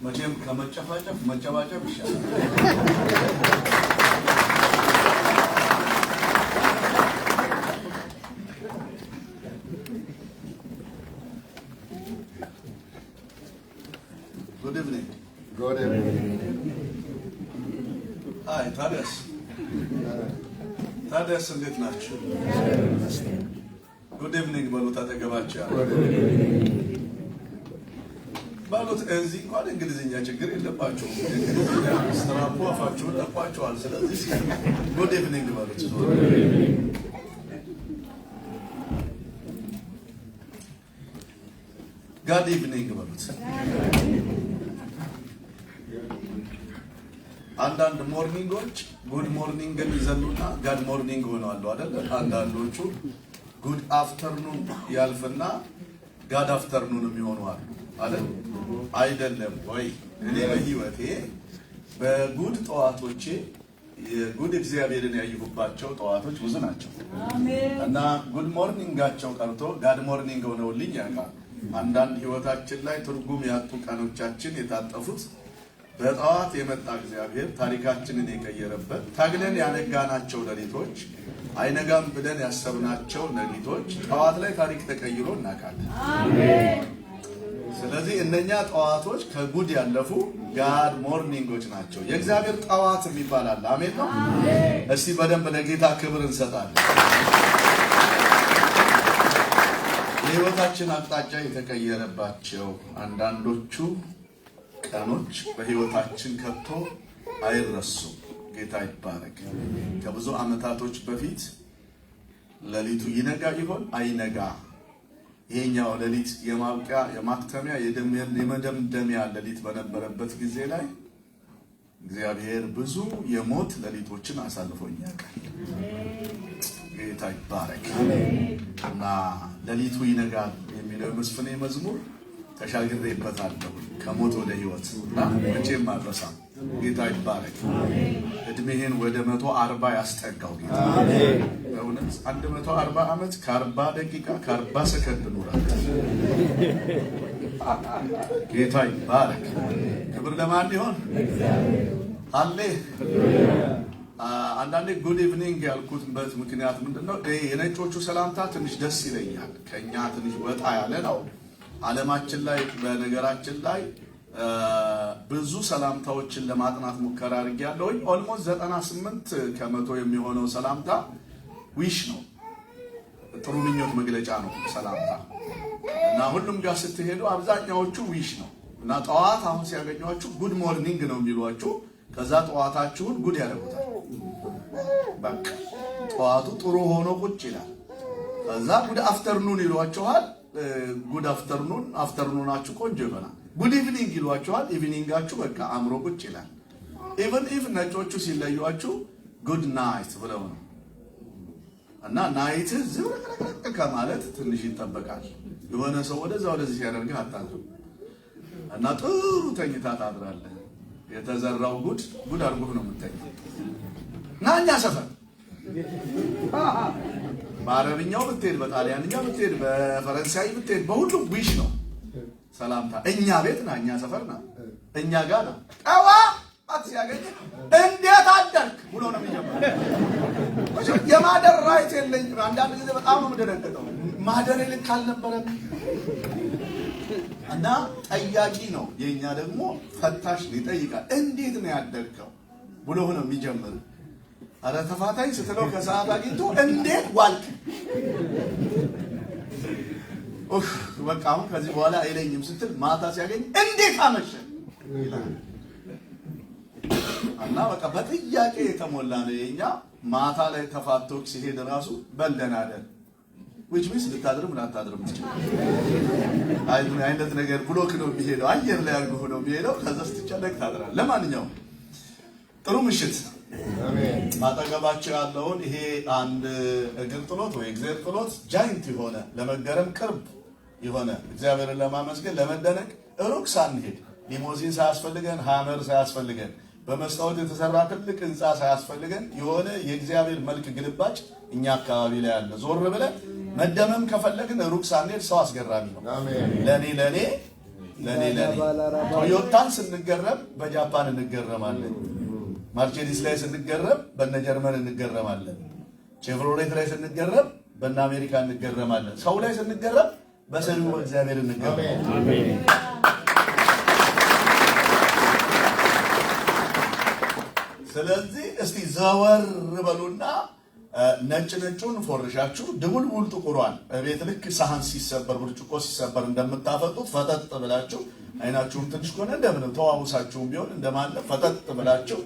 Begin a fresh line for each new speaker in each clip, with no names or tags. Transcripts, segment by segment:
መቼም ከመጨፋጨፍ መጨባጨብ ይሻላል። Good evening.
Good evening.
Hi, ታዲያስ እንዴት ናችሁ? Good evening በሉት አጠገባችሁ ባሉት እዚህ እንኳን እንግሊዝኛ ችግር የለባቸውም። እንግሊዝኛ ስትራፖ አፋቸውን ለቋቸዋል። ስለዚህ good evening በሉት። God evening በሉት። አንዳንድ ሞርኒንጎች ጉድ ሞርኒንግን ይዘሉና ጋድ ሞርኒንግ ሆነዋል አይደል? አንዳንዶቹ ጉድ አፍተርኑን ያልፍና ጋድ አፍተርኑን የሚሆኑ አሉ አይደል? አይደለም ወይ? እኔ በህይወቴ በጉድ ጠዋቶቼ የጉድ እግዚአብሔርን ያየሁባቸው ጠዋቶች ብዙ ናቸው እና ጉድ ሞርኒንጋቸው ቀርቶ ጋድ ሞርኒንግ ሆነውልኝ ያውቃል። አንዳንድ ህይወታችን ላይ ትርጉም ያጡ ቀኖቻችን የታጠፉት በጠዋት የመጣ እግዚአብሔር ታሪካችንን የቀየረበት ታግለን ያነጋናቸው ሌሊቶች አይነጋም ብለን ያሰብናቸው ሌሊቶች ጠዋት ላይ ታሪክ ተቀይሮ እናውቃለን። አሜን። ስለዚህ እነኛ ጠዋቶች ከጉድ ያለፉ ጋድ ሞርኒንጎች ናቸው። የእግዚአብሔር ጠዋት የሚባል አለ። አሜን ነው። እስቲ በደንብ ለጌታ ክብር እንሰጣለን። የህይወታችን አቅጣጫ የተቀየረባቸው አንዳንዶቹ ቀኖች በህይወታችን ከቶ አይረሱም። ጌታ ይባረክ። ከብዙ አመታቶች በፊት ሌሊቱ ይነጋ ይሆን አይነጋ፣ ይሄኛው ሌሊት የማብቂያ የማክተሚያ የመደምደሚያ ሌሊት በነበረበት ጊዜ ላይ እግዚአብሔር ብዙ የሞት ሌሊቶችን አሳልፎኛል። ጌታ ይባረክ። እና ሌሊቱ ይነጋል የሚለው መስፍኔ መዝሙር ተሻግሬበታለሁ ከሞት ወደ ህይወት እና መቼም አልረሳም። ጌታ ይባረክ። እድሜህን ወደ 140 ያስጠጋው ጌታ። አሜን። በእውነት 140 ዓመት ከ40 ደቂቃ ከ40 ሰከንድ ኖራል። ጌታ ይባረክ። ክብር ለማን ይሆን? አለ። አንዳንዴ ጉድ ኢቭኒንግ ያልኩትበት ምክንያት ምንድነው? የነጮቹ ሰላምታ ትንሽ ደስ ይለኛል። ከኛ ትንሽ ወጣ ያለ ነው። ዓለማችን ላይ በነገራችን ላይ ብዙ ሰላምታዎችን ለማጥናት ሙከራ አድርጌያለሁ። ኦልሞስት 98% የሚሆነው ሰላምታ ዊሽ ነው፣ ጥሩ ምኞት መግለጫ ነው ሰላምታ። እና ሁሉም ጋር ስትሄዱ አብዛኛዎቹ ዊሽ ነው። እና ጠዋት አሁን ሲያገኟችሁ ጉድ ሞርኒንግ ነው የሚሏችሁ። ከዛ ጠዋታችሁን ጉድ ያደርጉታል። በቃ ጠዋቱ ጥሩ ሆኖ ቁጭ ይላል። ከዛ ጉድ አፍተርኑን ይሏችኋል። ጉድ አፍተርኑን አፍተርኑናችሁ ቆንጆ ይሆናል። ጉድ ኢቭኒንግ ይሏችኋል። ኢቭኒንጋችሁ በቃ አምሮ ቁጭ ይላል። ኢቭን ኢፍ ነጮቹ ሲለዩአችሁ ጉድ ናይት ብለው ነው። እና ናይት ዝብረቅረቅ ከማለት ትንሽ ይጠበቃል። የሆነ ሰው ወደዛ ወደዚህ ሲያደርግህ አታድርም። እና ጥሩ ተኝታ ታድራለህ። የተዘራው ጉድ አድርጎህ ነው የምትተኛው። እና እኛ ሰፈር በአረብኛው ብትሄድ፣ በጣሊያንኛው ብትሄድ፣ በፈረንሳይ ብትሄድ በሁሉም ዊሽ ነው ሰላምታ። እኛ ቤት ና፣ እኛ ሰፈር ና፣ እኛ ጋር ና። ጠዋ ሲያገኝ እንዴት አደርክ ብሎ ነው የሚጀምረው። የማደር ራይት የለኝም። አንዳንድ ጊዜ በጣም ነው የምደነግጠው። ማደር ልክ አልነበረም። እና ጠያቂ ነው። የኛ ደግሞ ፈታሽ ይጠይቃል። እንዴት ነው ያደርከው ብሎ ነው የሚጀምር። አረ ተፋታኝ ስትለው ከሰዓት አግኝቶ እንዴት ዋልክ? በቃ አሁን ከዚህ በኋላ አይለኝም ስትል ማታ ሲያገኝ እንዴት አመሸ ይላል። እና በቃ በጥያቄ የተሞላ ነው የኛ። ማታ ላይ ተፋቶክ ሲሄድ ራሱ በልደናደር which means ልታድርም ላታድርም ትችላለህ። አይነት ነገር ብሎክ ነው የሚሄደው። አየር ላይ አድርጎ ነው የሚሄደው። ከዛ ስትጨነቅ ታድራለህ። ለማንኛውም ጥሩ ምሽት። አሜን። ማጠገባቸው ያለውን ይሄ አንድ እግር ጥሎት ወይ እግዚአብሔር ጥሎት ጃይንት የሆነ ለመገረም ቅርብ የሆነ እግዚአብሔርን ለማመስገን ለመደነቅ ሩቅ ሳንሄድ ሊሞዚን ሳያስፈልገን ሃመር ሳያስፈልገን በመስታወት የተሰራ ትልቅ ህንጻ ሳያስፈልገን የሆነ የእግዚአብሔር መልክ ግልባጭ እኛ አካባቢ ላይ አለ። ዞር ብለን መደመም ከፈለግን ሩቅ ሳንሄድ ሰው አስገራሚ ነው። ለኔ ቶዮታን ስንገረም በጃፓን እንገረማለን። ማርቼዲስ ላይ ስንገረም በነ ጀርመን እንገረማለን። ቼቭሮሌት ላይ ስንገረም በነ አሜሪካ እንገረማለን። ሰው ላይ ስንገረም በሰሪው እግዚአብሔር እንገረማለን። ስለዚህ እስቲ ዘወር በሉና ነጭን ፎርሻችሁ ድቡልቡል ጥቁሯን በቤት ልክ ሳህን ሲሰበር ብርጭቆ ሲሰበር እንደምታፈጡት ፈጠጥ ብላችሁ አይናችሁም ትንሽ ከሆነ እንደምን ተዋውሳችሁም ቢሆን እንደማለት ፈጠጥ ብላችሁ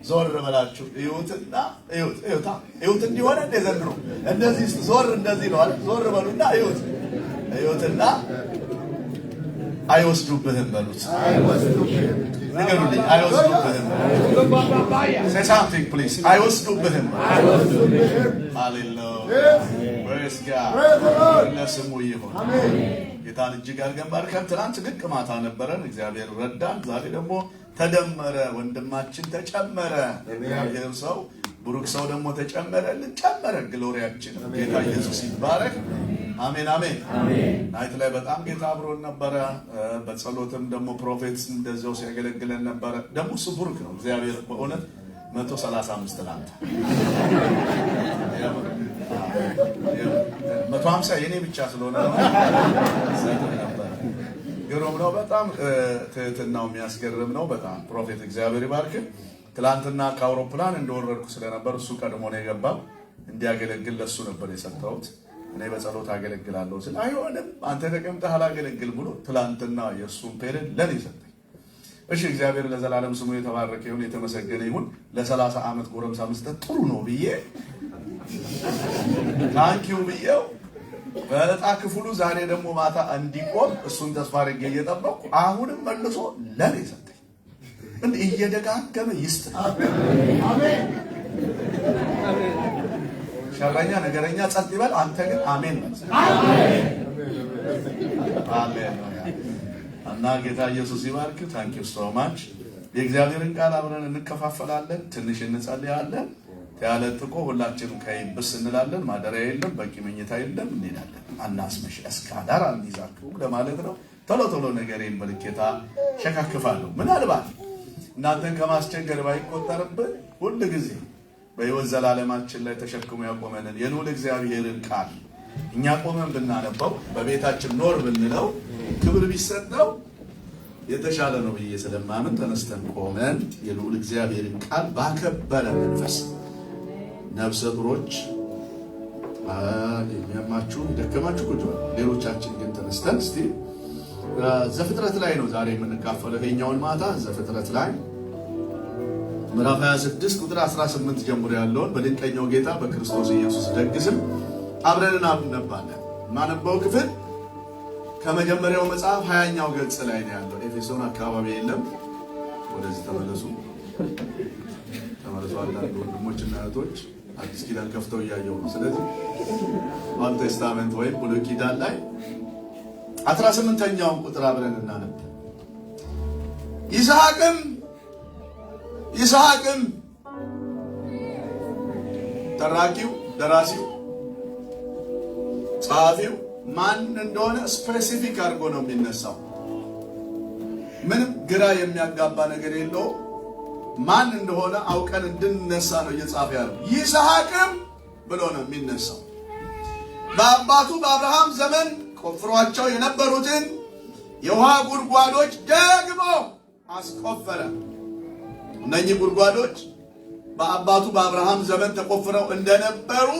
ዞር ብላችሁ እዩትና እዩት እንዲሆነ እንደዘንድሮ እንደዚህ ዞር እንደዚህ ነው አይደል? ዞር በሉና እዩትና አይወስዱብህም በሉት። ንገሩልኝ። አይወስዱብህም። say something please. አይወስዱብህም። ሃሌሉያ praise God ለስሙ ይሁን። ጌታን እጅግ አድርገን ባርከን። ትናንት ድንቅ ማታ ነበረን፣ እግዚአብሔር ረዳን። ዛሬ ደግሞ ተደመረ፣ ወንድማችን ተጨመረ። እግዚአብሔር ሰው ብሩክ ሰው ደግሞ ተጨመረልን፣ ጨመረ። ግሎሪያችን ጌታ ኢየሱስ ይባረክ። አሜን አሜን። ናይት ላይ በጣም ጌታ አብሮን ነበረ። በጸሎትም ደግሞ ፕሮፌት እንደዚያው ሲያገለግለን ነበረ። ደግሞ እሱ ብሩክ ነው እግዚአብሔር በእውነት 135 ላንተ 150 የኔ ብቻ ስለሆነ ነው። ግሩም ነው በጣም ትህትናው የሚያስገርም ነው በጣም። ፕሮፌት እግዚአብሔር ይባርክ። ትላንትና ከአውሮፕላን እንደወረድኩ ስለነበር እሱ ቀድሞ ነው የገባው። እንዲያገለግል ለሱ ነበር የሰጠሁት። እኔ በጸሎት አገለግላለሁ ስለ አይሆንም አንተ ተቀምጠህ አላገለግል ብሎ ትላንትና የእሱን ፔሬድ ለኔ ሰጠኝ። እሺ እግዚአብሔር ለዘላለም ስሙ የተባረከ ይሁን የተመሰገነ ይሁን። ለ30 ዓመት ጎረምሳ መስጠት ጥሩ ነው ብዬ ታንኪው ብዬው በዕጣ ክፍሉ ዛሬ ደግሞ ማታ እንዲቆም እሱን ተስፋ አድርጌ እየጠበቅኩ አሁንም መልሶ ለኔ ሰጠኝ። እንዴ እየደጋገመ ይስጥ። አሜን። ሸረኛ ነገረኛ ጸጥ ይበል። አንተ ግን አሜን በል። አሜን። እና ጌታ ኢየሱስ ይባርክ። ታንክ ዩ ሶ ማች። የእግዚአብሔርን ቃል አብረን እንከፋፈላለን፣ ትንሽ እንጸልያለን። ያለጥቆ ሁላችንም ከይብስ እንላለን። ማደሪያ የለም፣ በቂ መኝታ የለም፣ እንሄዳለን። አናስመሽ እስካዳር አንይዛችሁ ለማለት ነው። ቶሎ ነገሬን በልኬታ ሸካክፋለሁ። ምናልባት እናንተን ከማስቸገር ባይቆጠርብን ሁሉ ጊዜ በሕይወት ዘላለማችን ላይ ተሸክሞ ያቆመንን የልዑል እግዚአብሔርን ቃል እኛ ቆመን ብናነበው በቤታችን ኖር ብንለው ክብር ቢሰጠው የተሻለ ነው ብዬ ስለማምን ተነስተን ቆመን የልዑል እግዚአብሔርን ቃል ባከበረ መንፈስ ነፍሰ ጡሮች የሚያማችሁ ደከማችሁ ቁጭ በሉ። ሌሎቻችን ግን ተነስተን እስቲ ዘፍጥረት ላይ ነው ዛሬ የምንካፈለው። ይሄኛውን ማታ ዘፍጥረት ላይ ምዕራፍ 26 ቁጥር 18 ጀምሮ ያለውን በድንቀኛው ጌታ በክርስቶስ ኢየሱስ ደግ ስም አብረን እናነባለን። ማነበው ክፍል ከመጀመሪያው መጽሐፍ 20ኛው ገጽ ላይ ነው ያለው። ኤፌሶን አካባቢ የለም። ወደዚህ ተመለሱ። አንዳንድ ወንድሞችና እህቶች አዲስ ኪዳን ከፍተው እያየው ነው። ስለዚህ ኦልድ ቴስታመንት ወይም ብሉይ ኪዳን ላይ 18ኛውን ቁጥር አብረን እናነብ። ይስሐቅም ተራኪው ደራሲው ጸሐፊው ማን እንደሆነ ስፔሲፊክ አድርጎ ነው የሚነሳው። ምንም ግራ የሚያጋባ ነገር የለው። ማን እንደሆነ አውቀን እንድንነሳ ነው እየጻፈ ያለው። ይስሐቅም ብሎ ነው የሚነሳው። በአባቱ በአብርሃም ዘመን ቆፍሯቸው የነበሩትን የውሃ ጉድጓዶች ደግሞ አስቆፈረ። እነኚህ ጉድጓዶች በአባቱ በአብርሃም ዘመን ተቆፍረው እንደነበሩ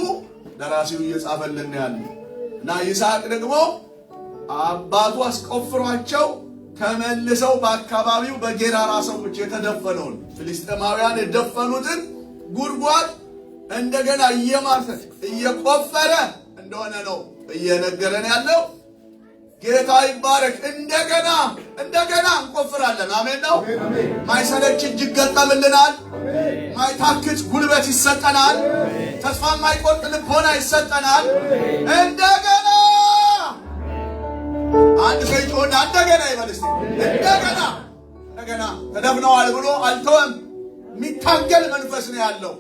ደራሲው እየጻፈልን ያለ እና ይስሐቅ ደግሞ አባቱ አስቆፍሯቸው ተመልሰው በአካባቢው በጌራራ ሰዎች የተደፈነውን ፍልስጤማውያን የደፈኑትን ጉድጓድ እንደገና እየማሰ እየቆፈረ እንደሆነ ነው እየነገረን ያለው። ጌታ ይባረክ። እንደገና እንቆፍራለን። አሜን ነው። ማይሰለች እጅ ይገጠምልናል። ማይታክት ጉልበት ይሰጠናል። ተስፋ ማይቆርጥ ልቦና ይሰጠናል። እንደገና አንድ ሰው ይጮህና እንደገና ይበል እስቲ። እንደገና ተደፍነዋል ብሎ አልተወም። የሚታገል መንፈስ ነው ያለው።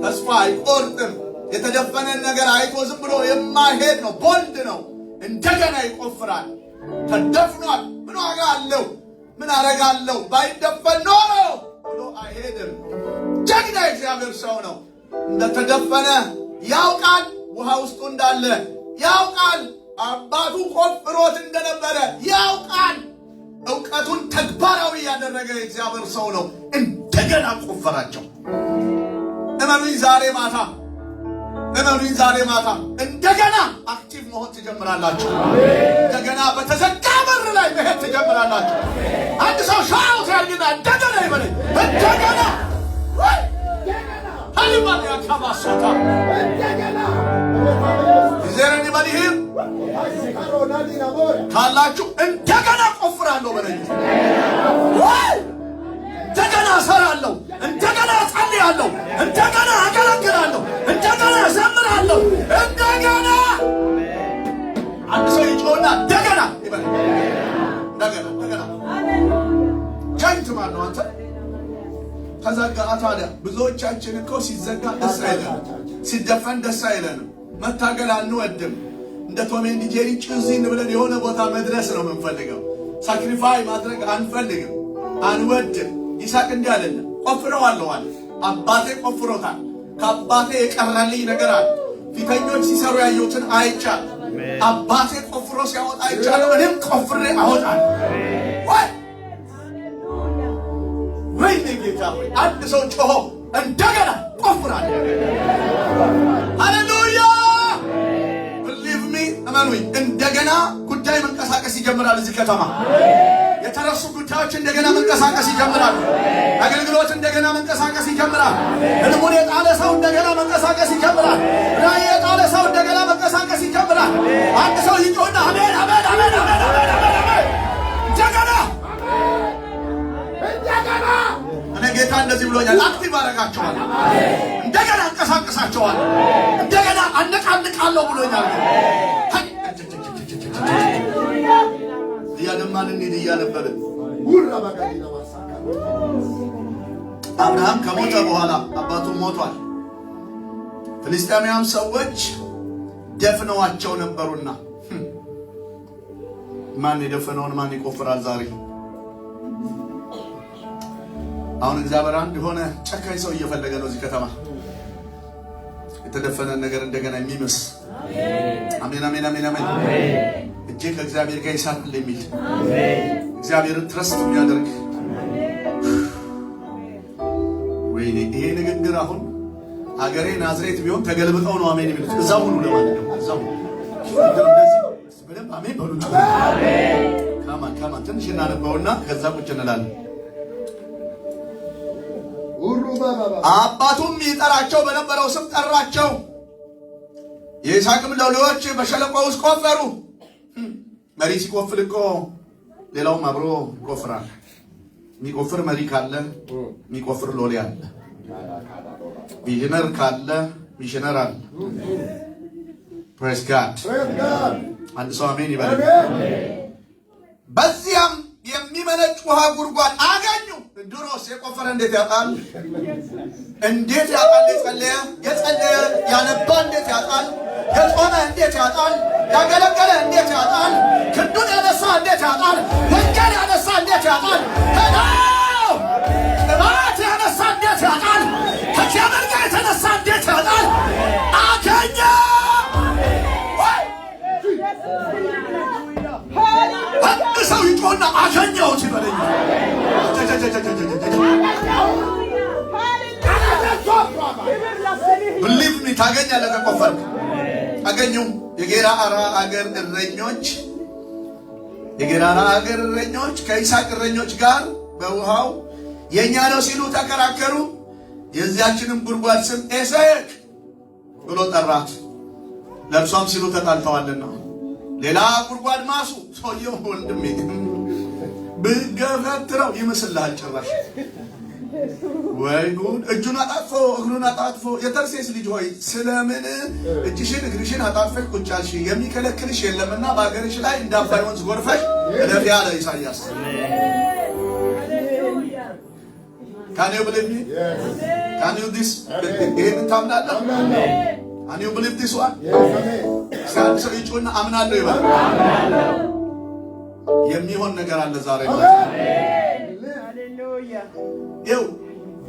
ተስፋ አይቆርጥም። የተደፈነን ነገር አይቶ ዝም ብሎ የማይሄድ ነው። ቦልድ ነው። እንደገና ይቆፍራል። ተደፍኗል፣ ምን ዋጋ አለው? ምን አረጋለሁ ባይደፈን ኖሮ ብሎ አይሄድም። ጀግና እግዚአብሔር ሰው ነው። እንደተደፈነ ያውቃል። ውሃ ውስጡ እንዳለ ያውቃል። አባቱ ቆፍሮት እንደነበረ ያውቃል። ዕውቀቱን ተግባራዊ ያደረገ እግዚአብሔር ሰው ነው። እንደገና ቆፈራቸው። እመኑኝ ዛሬ ማታ እንደገና አክቲቭ መሆን ትጀምራላችሁ። እንደገና በተዘጋ በር ላይ መሄድ ትጀምራላችሁ። አንድ ሰው ሻውት ያርግና እንደገና ይበለኝ። እንደገና ሃሊማን ያካባሰታ እንደገና ዘረኒ ባዲህም ካላችሁ እንደገና ቆፍራለሁ በለኝ። እንደገና እሰራለሁ፣ እንደገና እጸልያለሁ፣ እንደገና አገለግላለሁ፣ እንደገና እዘምራለሁ። እንደገና አንድ ሰው ይጮህና እንደገና ይበል። እንደገና ቻይንት ማን ነው አንተ? ተዘጋ። ታዲያ ብዙዎቻችን እኮ ሲዘጋ ደስ አይለንም፣ ሲደፈን ደስ አይለንም። መታገል አንወድም። እንደ ቶም ኤንድ ጄሪ ጭዝን ብለን የሆነ ቦታ መድረስ ነው የምንፈልገው። ሳክሪፋይ ማድረግ አንፈልግም፣ አንወድም። ይስሐቅ እንዲህ አለና ቆፍረዋለሁ አለ። አባቴ ቆፍሮታል። ከአባቴ የቀረልኝ ነገር አለ። ፊተኞች ሲሰሩ ያየሁትን አይቻል። አባቴ ቆፍሮ ሲያወጣ አይቻለሁ። እኔም ቆፍሬ አወጣለሁ። ወይኔ ጌታ ሆይ! አንድ ሰው ጮሆ እንደገና ቆፍራለሁ። ሃሌሉያ! ብሊቭ ሚ እመኑኝ፣ እንደገና ጉዳይ መንቀሳቀስ ይጀምራል። እዚህ ከተማ የተረሱ ጉዳዮች እንደገና መንቀሳቀስ ይጀምራሉ። አገልግሎት እንደገና መንቀሳቀስ ይጀምራል። ህልሙን የጣለ ሰው እንደገና መንቀሳቀስ ይጀምራል። ራእይ የጣለ ሰው እንደገና መንቀሳቀስ ይጀምራል። አንድ ሰው ይጮህና አሜን አሜን አሜን አሜን አሜን አሜን። እንደገና እኔ ጌታ እንደዚህ ብሎኛል። አክቲቭ አደርጋቸዋለሁ፣ እንደገና አንቀሳቀሳቸዋለሁ፣ እንደገና አነቃንቃለሁ ብሎኛል። እያደማን እንሂድ እያነበብን አብርሃም ከሞተ በኋላ አባቱ ሞቷል። ፍልስጤማውያን ሰዎች ደፍነዋቸው ነበሩና ማን የደፈነውን ማን ይቆፍራል ዛሬ? አሁን እግዚአብሔር አንድ የሆነ ጨካኝ ሰው እየፈለገ ነው እዚህ ከተማ። የተደፈነን ነገር እንደገና የሚምስ አሜን አሜን አሜን አሜን። እጄ ከእግዚአብሔር ጋር ይሳል የሚል እግዚአብሔርን ትረስት የሚያደርግ ወይኔ ይሄ ንግግር አሁን ሀገሬ ናዝሬት ቢሆን ተገልብጠው ነው አሜን የሚሉት። እዛው ሁሉ ለማለት ነው። እዛው እንደዚህ በደንብ አሜን በሉ። ካማን ትንሽ እናነበውና ከዛ ቁጭ እንላለን። አባቱም ይጠራቸው በነበረው ስም ጠራቸው። የይስሐቅም ሎሌዎች በሸለቆ ውስጥ ቆፈሩ። መሪ ሲቆፍር እኮ ሌላውም አብሮ ይቆፍራል። የሚቆፍር መሪ ካለ የሚቆፍር ሎሌ አለ። ሚሽነር ካለ ሚሽነር አለ። ፕሬስ ጋድ አንድ ሰው አሜን ይበል። በዚያም የሚመነጭ ውሃ ጉድጓድ አገኙ። ድሮስ የቆፈረ እንዴት ያጣል? እንዴት ያጣል? የጸለየ ያነባ እንዴት ያጣል? የጾመ እንዴት ያጣል? ያገለገለ እንዴት ያጣል? ክንዱን ያነሳ እንዴት ያጣል? ወንጌል ያነሳ እንዴት ያጣል? ቅባት ያነሳ እንዴት ያጣል? ከእግዚአብሔር ጋር የተነሳ እንዴት ያጣል? አገኘ። አንድ ሰው ይጮህና አገኘሁት ይበለኝ። ብሊቭ ሚ ታገኛለህ። ከቆፈርክ አገኙ። የጌራራ አገር እረኞች ከይስሐቅ እረኞች ጋር በውሃው የእኛ ነው ሲሉ ተከራከሩ። የዚያችንም ጉድጓድ ስም ኤሴክ ብሎ ጠራት፣ ለእርሷም ሲሉ ተጣልተዋልና። ሌላ ጉድጓድ ማሱ። ሰውየው ወንድሜ ብገፈትረው ይመስልሃል ጭራሽ። ወይ ጉድ! እጁን አጣጥፎ እግሩን አጣጥፎ የተርሴስ ልጅ ሆይ ስለምን እጅሽን እግርሽን አጣጥፈሽ ቁጭ አልሽ? የሚከለክልሽ የለምና በአገርሽ ላይ እንደ አባይ ወንዝ ጎርፈሽ እለፊ አለ ኢሳይያስ። ካን ዩ ብሊቭ ሚ? ካን ዩ ዲስ? ይሄን ታምናለህ? And you believe this one? ሳንድ ሰው ይጮና አምናለሁ ይበል። የሚሆን ነገር አለ ዛሬ ማለት ሃሌሉያ። ይው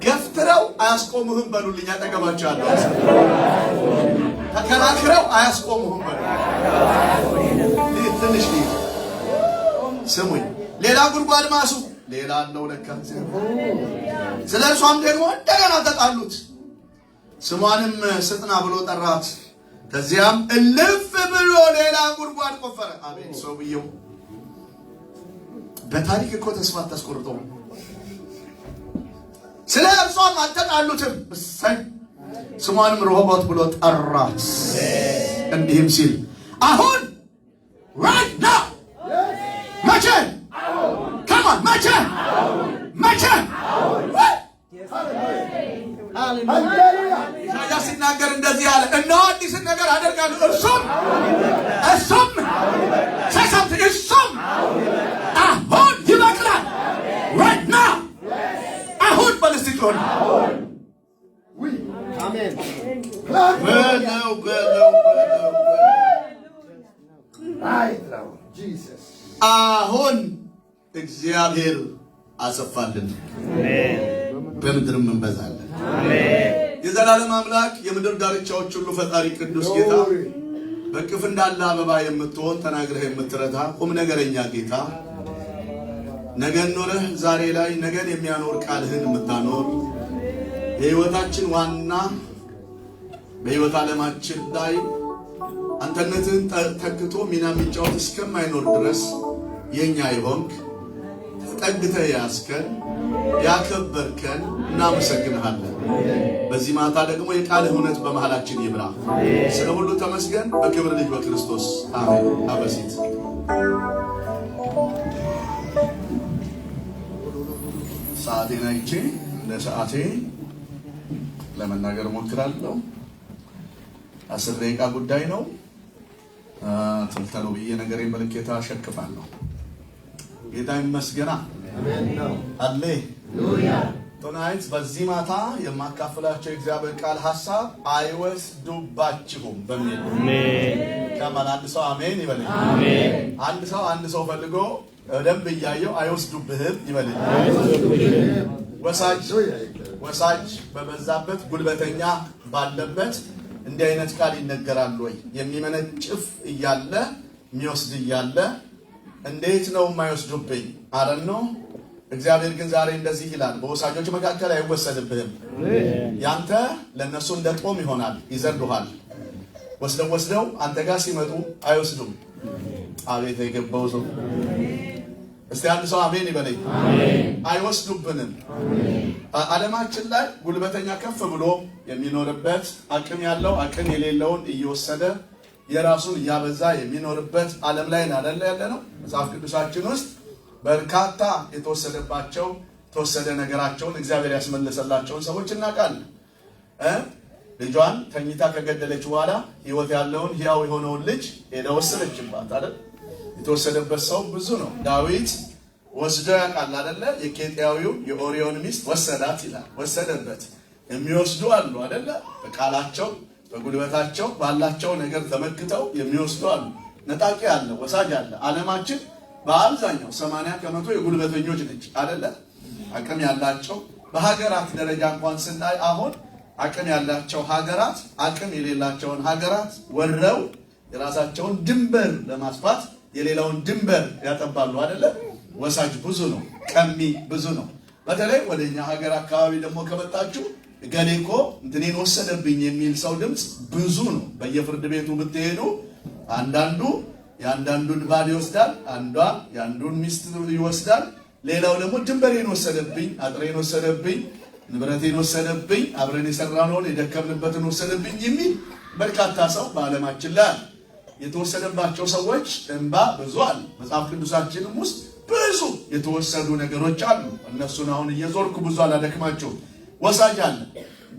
ገፍትረው አያስቆሙህም በሉልኝ። አጠገባቸው ያለው ተከራክረው አያስቆሙህም በሉ። ትንሽ ስሙኝ። ሌላ ጉድጓድ ማሱ ሌላ አለው ለካ። ስለ እርሷም ደግሞ እንደገና ተጣሉት። ስሟንም ስጥና ብሎ ጠራት። ከዚያም እልፍ ብሎ ሌላ ጉድጓድ ቆፈረ። አሜን። ሰውየው በታሪክ እኮ ተስፋ አታስቆርጠው። ስለ እርሷም አልተጣሉትም። እሰይ ስሟንም ርሆቦት ብሎ ጠራት። እንዲህም ሲል አሁን right now መቼ ከማን መቼ ሃሌሉያ ሲናገር እንደዚህ አለ። እነሆ አዲስ ነገር አደርጋለሁ እሱም አሁን ይበቅላል። right now አሁን በልስቲቶን አሜን አሁን እግዚአብሔር አሰፋልን፣ በምድርም እንበዛለን። የዘላለም አምላክ የምድር ዳርቻዎች ሁሉ ፈጣሪ ቅዱስ ጌታ በቅፍ እንዳለ አበባ የምትሆን ተናግረህ የምትረታ ቁም ነገረኛ ጌታ ነገን ኖረህ ዛሬ ላይ ነገን የሚያኖር ቃልህን የምታኖር የሕይወታችን ዋና በሕይወት ዓለማችን ላይ አንተነትን ተክቶ ሚና የሚጫወት እስከማይኖር ድረስ የኛ ይሆንክ ተጠግተህ ያስከን ያከበርከን እናመሰግንሃለን። በዚህ ማታ ደግሞ የቃልህ እውነት በመሃላችን ይብራ። ስለ ሁሉ ተመስገን። በክብር ልጅ በክርስቶስ አሜን። አበሲት ሰዓቴን አይቼ እንደ ሰዓቴ ለመናገር ሞክራለሁ። 10 ደቂቃ ጉዳይ ነው። ተልተሎ ብዬ ነገሬን በልኬታ አሸክፋለሁ። ጌታ ይመስገን። ሃሌሉያ። ቶናይት በዚህ ማታ የማካፈላቸው የእግዚአብሔር ቃል ሐሳብ አይወስዱባችሁም በሚል ከማን አንድ ሰው አሜን ይበልኝ። አንድ ሰው ፈልጎ ደንብ እያየው አይወስዱብህም ይበልኝ። ወሳጅ በበዛበት ጉልበተኛ ባለበት እንዲህ አይነት ቃል ይነገራል ወይ? የሚመነጭፍ እያለ የሚወስድ እያለ እንዴት ነው የማይወስዱብኝ? አረን ነው። እግዚአብሔር ግን ዛሬ እንደዚህ ይላል፣ በወሳጆች መካከል አይወሰድብህም። ያንተ ለነሱ እንደ ጦም ይሆናል፣ ይዘርዱሃል። ወስደው አንተ ጋር ሲመጡ አይወስዱም። አቤት የገባው ሰው እስቲ አንድ ሰው አሜን ይበለኝ። አይወስዱብንም። ዓለማችን ላይ ጉልበተኛ ከፍ ብሎ የሚኖርበት አቅም ያለው አቅም የሌለውን እየወሰደ የራሱን እያበዛ የሚኖርበት ዓለም ላይ አይደለ ያለ ነው። መጽሐፍ ቅዱሳችን ውስጥ በርካታ የተወሰደ ነገራቸውን እግዚአብሔር ያስመለሰላቸውን ሰዎች እናውቃለን። ልጇን ተኝታ ከገደለች በኋላ ሕይወት ያለውን ሕያው የሆነውን ልጅ ሄዳ ወሰደችባት አይደል? የተወሰደበት ሰው ብዙ ነው። ዳዊት ወስዶ ያውቃል አይደለ? የኬጢያዊው የኦሪዮን ሚስት ወሰዳት ይላል። ወሰደበት። የሚወስዱ አሉ አይደለ? በቃላቸው በጉልበታቸው ባላቸው ነገር ተመክተው የሚወስዱ አሉ። ነጣቂ አለ፣ ወሳጅ አለ። ዓለማችን በአብዛኛው 80% የጉልበተኞች ነች አይደለ? አቅም ያላቸው በሀገራት ደረጃ እንኳን ስናይ አሁን አቅም ያላቸው ሀገራት አቅም የሌላቸውን ሀገራት ወረው የራሳቸውን ድንበር ለማስፋት የሌላውን ድንበር ያጠባሉ አይደለ? ወሳጅ ብዙ ነው፣ ቀሚ ብዙ ነው። በተለይ ወደኛ ሀገር አካባቢ ደግሞ ከመጣችሁ ገሌኮ እንትኔን ወሰደብኝ የሚል ሰው ድምጽ ብዙ ነው። በየፍርድ ቤቱ ብትሄዱ አንዳንዱ የአንዳንዱን ባል ይወስዳል፣ አንዷ የአንዱን ሚስት ይወስዳል። ሌላው ደግሞ ድንበሬን ወሰደብኝ፣ አጥሬን ወሰደብኝ፣ ንብረቴን ወሰደብኝ፣ አብረን የሰራነውን የደከምንበትን ወሰደብኝ የሚል በርካታ ሰው በዓለማችን ላይ የተወሰደባቸው ሰዎች እንባ ብዙ አለ። መጽሐፍ ቅዱሳችንም ውስጥ ብዙ የተወሰዱ ነገሮች አሉ። እነሱን አሁን እየዞርኩ ብዙ አላደክማቸው። ወሳጅ አለ።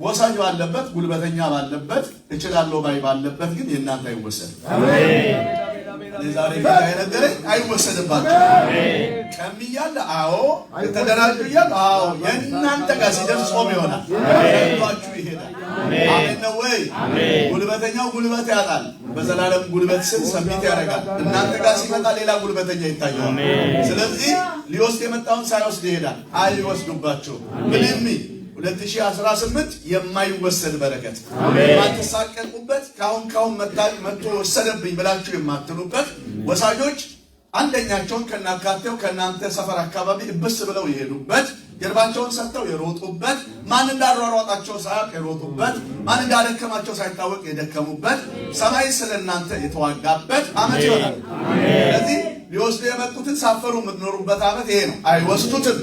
ወሳጅ ባለበት፣ ጉልበተኛ ባለበት፣ እችላለሁ ባይ ባለበት ግን የእናንተ አይወሰድም። አሜን። የዛሬ ጌታ የነገረኝ አይወሰድባችሁ። ቀምያለ አዎ፣ ተደራጁ እያለ አዎ፣ የእናንተ ጋር ሲደርስ ጾም ይሆናል። ይሄዳል። አሜን ነው ወይ? ጉልበተኛው ጉልበት ያጣል፣ በዘላለም ጉልበት ስም ሰሚት ያደርጋል። እናንተ ጋር ሲመጣ ሌላ ጉልበተኛ ይታያል። ስለዚህ ሊወስድ የመጣውን ሳይወስድ ይሄዳል። አይወስዱባችሁ። ምንም 2018 የማይወሰድ በረከት የማትሳቀቁበት ካሁን መጥቶ ወሰደብኝ ብላችሁ የማትሉበት ወሳጆች አንደኛቸውን ከናካቴው ከናንተ ሰፈር አካባቢ እብስ ብለው የሄዱበት ጀርባቸውን ሰጥተው የሮጡበት ማን እንዳሯሯጣቸው ሳያውቅ የሮጡበት ማን እንዳደከማቸው ሳይታወቅ የደከሙበት ሰማይ ስለናንተ የተዋጋበት ዓመት ይሆናል። ስለዚህ ሊወስዱ የመጡትን ሳፈሩ የምትኖሩበት ዓመት ይሄ ነው። አይወስዱትም።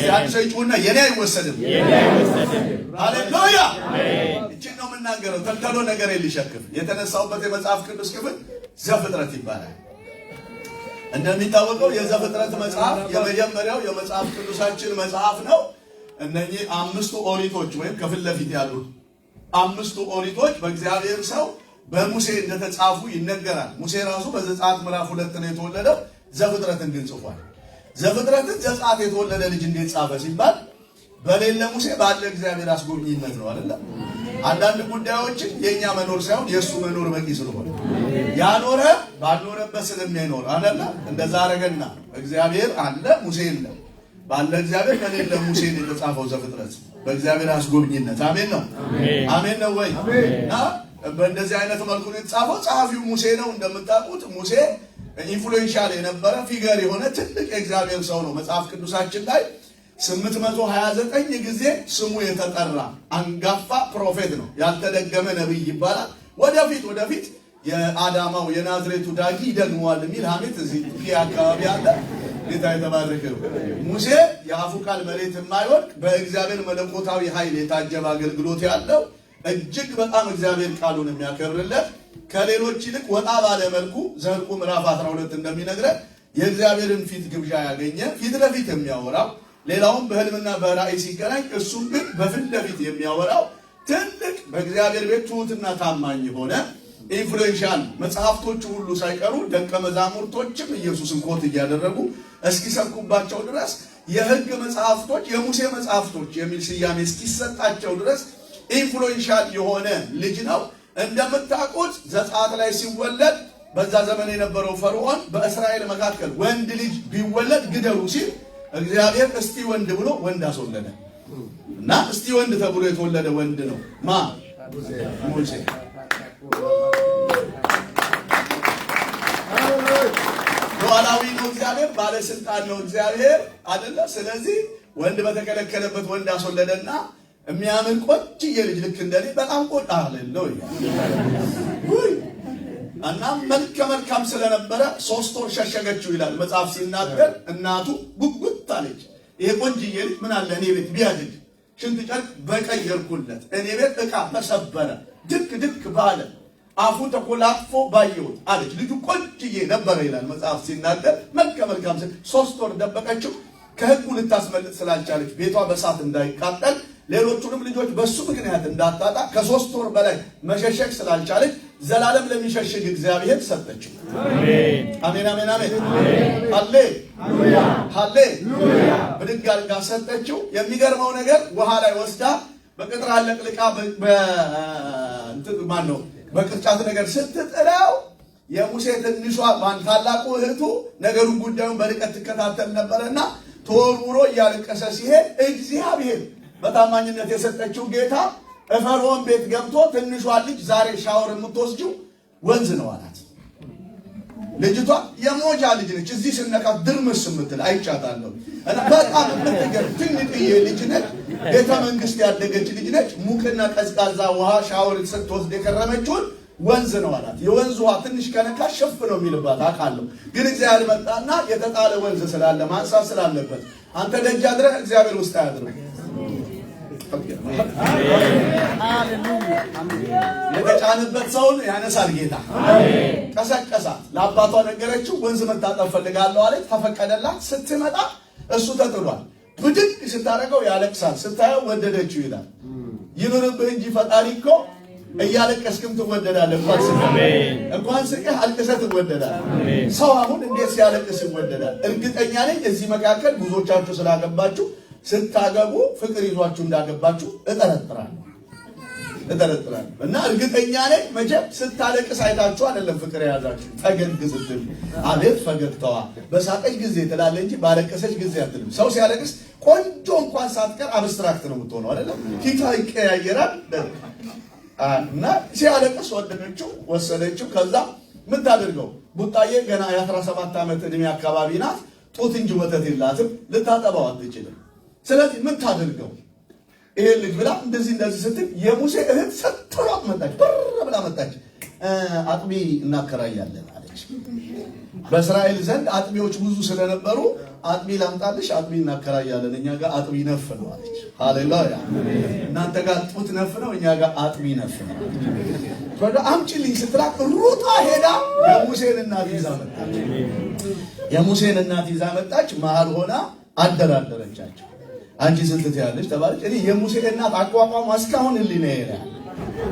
ያን ሰይጡና የኔ አይወሰድም። ሃሌሉያ! እቺን ነው የምናገረው። ተልተሎ ነገር ሊሸክም የተነሳውበት የመጽሐፍ ቅዱስ ክፍል ዘፍጥረት ይባላል። እንደሚታወቀው የዘፍጥረት መጽሐፍ የመጀመሪያው የመጽሐፍ ቅዱሳችን መጽሐፍ ነው። እነኚህ አምስቱ ኦሪቶች ወይም ከፊት ለፊት ያሉት አምስቱ ኦሪቶች በእግዚአብሔር ሰው በሙሴ እንደተጻፉ ይነገራል። ሙሴ ራሱ በዘጸአት ምዕራፍ 2 ነው የተወለደው። ዘፍጥረትን ግን ጽፏል። ዘፍጥረትን ዘጸአት የተወለደ ልጅ እንዴት ጻፈ ሲባል በሌለ ሙሴ ባለ እግዚአብሔር አስጎብኝነት ነው አይደል? አንዳንድ ጉዳዮችን የኛ መኖር ሳይሆን የሱ መኖር በቂ ስለሆነ ያኖረ ባልኖረበት ስለሚኖር አይደል? እንደዛ አረገና እግዚአብሔር አለ ሙሴ የለ። ባለ እግዚአብሔር በሌለ ሙሴ የተጻፈው ዘፍጥረት በእግዚአብሔር አስጎብኝነት። አሜን ነው። አሜን ነው ወይ? በእንደዚህ አይነት መልኩ ነው የተጻፈው። ጸሐፊው ሙሴ ነው። እንደምታውቁት ሙሴ ኢንፍሉዌንሻል የነበረ ፊገር የሆነ ትልቅ የእግዚአብሔር ሰው ነው። መጽሐፍ ቅዱሳችን ላይ 829 ጊዜ ስሙ የተጠራ አንጋፋ ፕሮፌት ነው። ያልተደገመ ነብይ ይባላል። ወደፊት የአዳማው የናዝሬቱ ዳጊ ይደግመዋል የሚል ሐሜት እዚህ አካባቢ አለ። ጌታ የተባረከ ነው። ሙሴ የአፉ ቃል መሬት የማይወድቅ በእግዚአብሔር መለኮታዊ ኃይል የታጀበ አገልግሎት ያለው እጅግ በጣም እግዚአብሔር ቃሉን የሚያከብርለት ከሌሎች ይልቅ ወጣ ባለ መልኩ ዘኍልቍ ምዕራፍ 12 እንደሚነግረን የእግዚአብሔርን ፊት ግብዣ ያገኘ ፊት ለፊት የሚያወራው ሌላውም በህልምና በራእይ ሲገናኝ እሱም ግን በፊት ለፊት የሚያወራው ትልቅ በእግዚአብሔር ቤት ትሑትና ታማኝ የሆነ ኢንፍሉዌንሻል መጽሐፍቶቹ ሁሉ ሳይቀሩ ደቀ መዛሙርቶችም ኢየሱስን ኮት እያደረጉ እስኪሰብኩባቸው ድረስ የሕግ መጽሐፍቶች የሙሴ መጽሐፍቶች የሚል ስያሜ እስኪሰጣቸው ድረስ ኢንፍሉዌንሻል የሆነ ልጅ ነው። እንደምታውቁት ዘጸአት ላይ ሲወለድ በዛ ዘመን የነበረው ፈርዖን በእስራኤል መካከል ወንድ ልጅ ቢወለድ ግደሉ ሲል እግዚአብሔር እስቲ ወንድ ብሎ ወንድ አስወለደ እና እስቲ ወንድ ተብሎ የተወለደ ወንድ ነው ሙሴ። ሉዓላዊ ነው እግዚአብሔር፣ ባለስልጣን ነው እግዚአብሔር አይደለ? ስለዚህ ወንድ በተከለከለበት ወንድ አስወለደና የሚያምን ቆንጆ ልጅ ልክ እንደኔ በጣም ቆንጆ አለለው እና መልካም ስለነበረ 3 ወር ሸሸገችው ይላል መጽሐፍ ሲናገር። እናቱ ጉጉት አለች። ይሄ ቆንጆዬ ልጅ ምን አለ እኔ ቤት ቢያድግ ሽንት ጨርቅ በቀየርኩለት፣ እኔ ቤት ዕቃ ተሰበረ ድክ ባለ አፉ ተኮላፎ ባየሁት አለች። ልጁ ቆንጆዬ ነበረ ይላል መጽሐፍ ሲናገር። መልካም 3 ወር ደበቀችው። ከሕጉ ልታስመልጥ ስላልቻለች ቤቷ በሳት እንዳይቃጠል ሌሎቹንም ልጆች በሱ ምክንያት እንዳታጣ ከ3 ወር በላይ መሸሸግ ስላልቻለች ዘላለም ለሚሸሽግ እግዚአብሔር ሰጠችው። አሜን አሜን አሜን። ሃሌሉያ ብድግ አድርጋ ሰጠችው። የሚገርመው ነገር ውሃ ላይ ወስዳ በቅጥር አለቅልቃ በቅርጫት ነገር ስትጥለው የሙሴ ትንሿ ታላቁ እህቱ ነገሩን ጉዳዩን በርቀት ትከታተል ነበርና ተወርውሮ እያለቀሰ ሲሄድ እግዚአብሔር በታማኝነት የሰጠችው ጌታ ፈርዖን ቤት ገብቶ ትንሿ ልጅ ዛሬ ሻወር የምትወስጂው ወንዝ ነው አላት። ልጅቷ የሞጃ ልጅ ነች። እዚህ ስነካት ድርምስ የምትል አይቻታለሁ። እና በጣም የምትገርም ትንጥዬ ልጅ ነች። ቤተ መንግስት ያደገች ልጅ ነች። ሙቅና ቀዝቃዛ ውሃ ሻወር ስትወስድ የከረመችውን ወንዝ ነው አላት። የወንዝ ውሃ ትንሽ ከነካ ሽፍ ነው የሚልባት አውቃለሁ። ግን እግዚአብሔር መጣና የተጣለ ወንዝ ስላለ ማንሳት ስላለበት አንተ ደጅ አድረህ እግዚአብሔር ውስጥ አያድርም። የተጫነበት ሰውን ያነሳል ጌታ። ቀሰቀሳት። ለአባቷ ነገረችው። ወንዝ መታጠብ ፈልጋለሁ አለች። ተፈቀደላት። ስትመጣ እሱ ተጥሏል። ብድግ ስታደርገው ያለቅሳል። ስታየው ወደደችው ይላል። ይኑርብህ እንጂ ፈጣሪ እኮ እያለቀስክም ትወደዳለህ። እንኳን ስቀህ አልቅሰህ ትወደዳለህ። ሰው አሁን እንዴት ሲያለቅስ ይወደዳል? እርግጠኛ ነኝ እዚህ መካከል ብዙዎቻችሁ ስላገባችሁ ስታገቡ ፍቅር ይዟችሁ እንዳገባችሁ እጠረጥራለሁ። እጠረጥራለሁ። እና እርግጠኛ ነኝ መቼም ስታለቅስ አይታችሁ አይደለም ፍቅር የያዛችሁ። ፈገግ ስትል አቤት ፈገግታዋ በሳቀች ጊዜ ትላለህ እንጂ ባለቀሰች ጊዜ አትልም። ሰው ሲያለቅስ ቆንጆ እንኳን ሳትቀር አብስትራክት ነው የምትሆነው አይደለም። ፊቷ ይቀያየራል። እና ሲያለቅስ ወሰደችው። ከዛ ምን ታደርገው? ቡጣዬ ገና የ17 ዓመት ዕድሜ አካባቢ ናት። ጡት እንጂ ወተት የላትም። ልታጠባው አትችልም። ስለዚህ ምን ታደርገው? ይሄ ልጅ ብላ እንደዚህ ስትል የሙሴ እህት ስትሮጥ መጣች። ብር ብላ መጣች። አጥቢ እናከራያለን አለች። በእስራኤል ዘንድ አጥቢዎች ብዙ ስለነበሩ አጥቢ ላምጣልሽ፣ አጥቢ እናከራያለን፣ እኛ ጋር አጥቢ ነፍ ነው አለች። ሃሌሉያ! እናንተ ጋር ጡት ነፍ ነው፣ እኛ ጋር አጥቢ ነፍ ነው። ወደ አምጪልኝ ስትላት ሩጣ ሄዳ የሙሴን እናት ይዛ መጣች። መሀል ሆና አደራደረቻቸው። አንቺ ስንት ትያለሽ ተባለች። እኔ የሙሴ እናት አቋቋሟ እስካሁን ህሊና ይላል።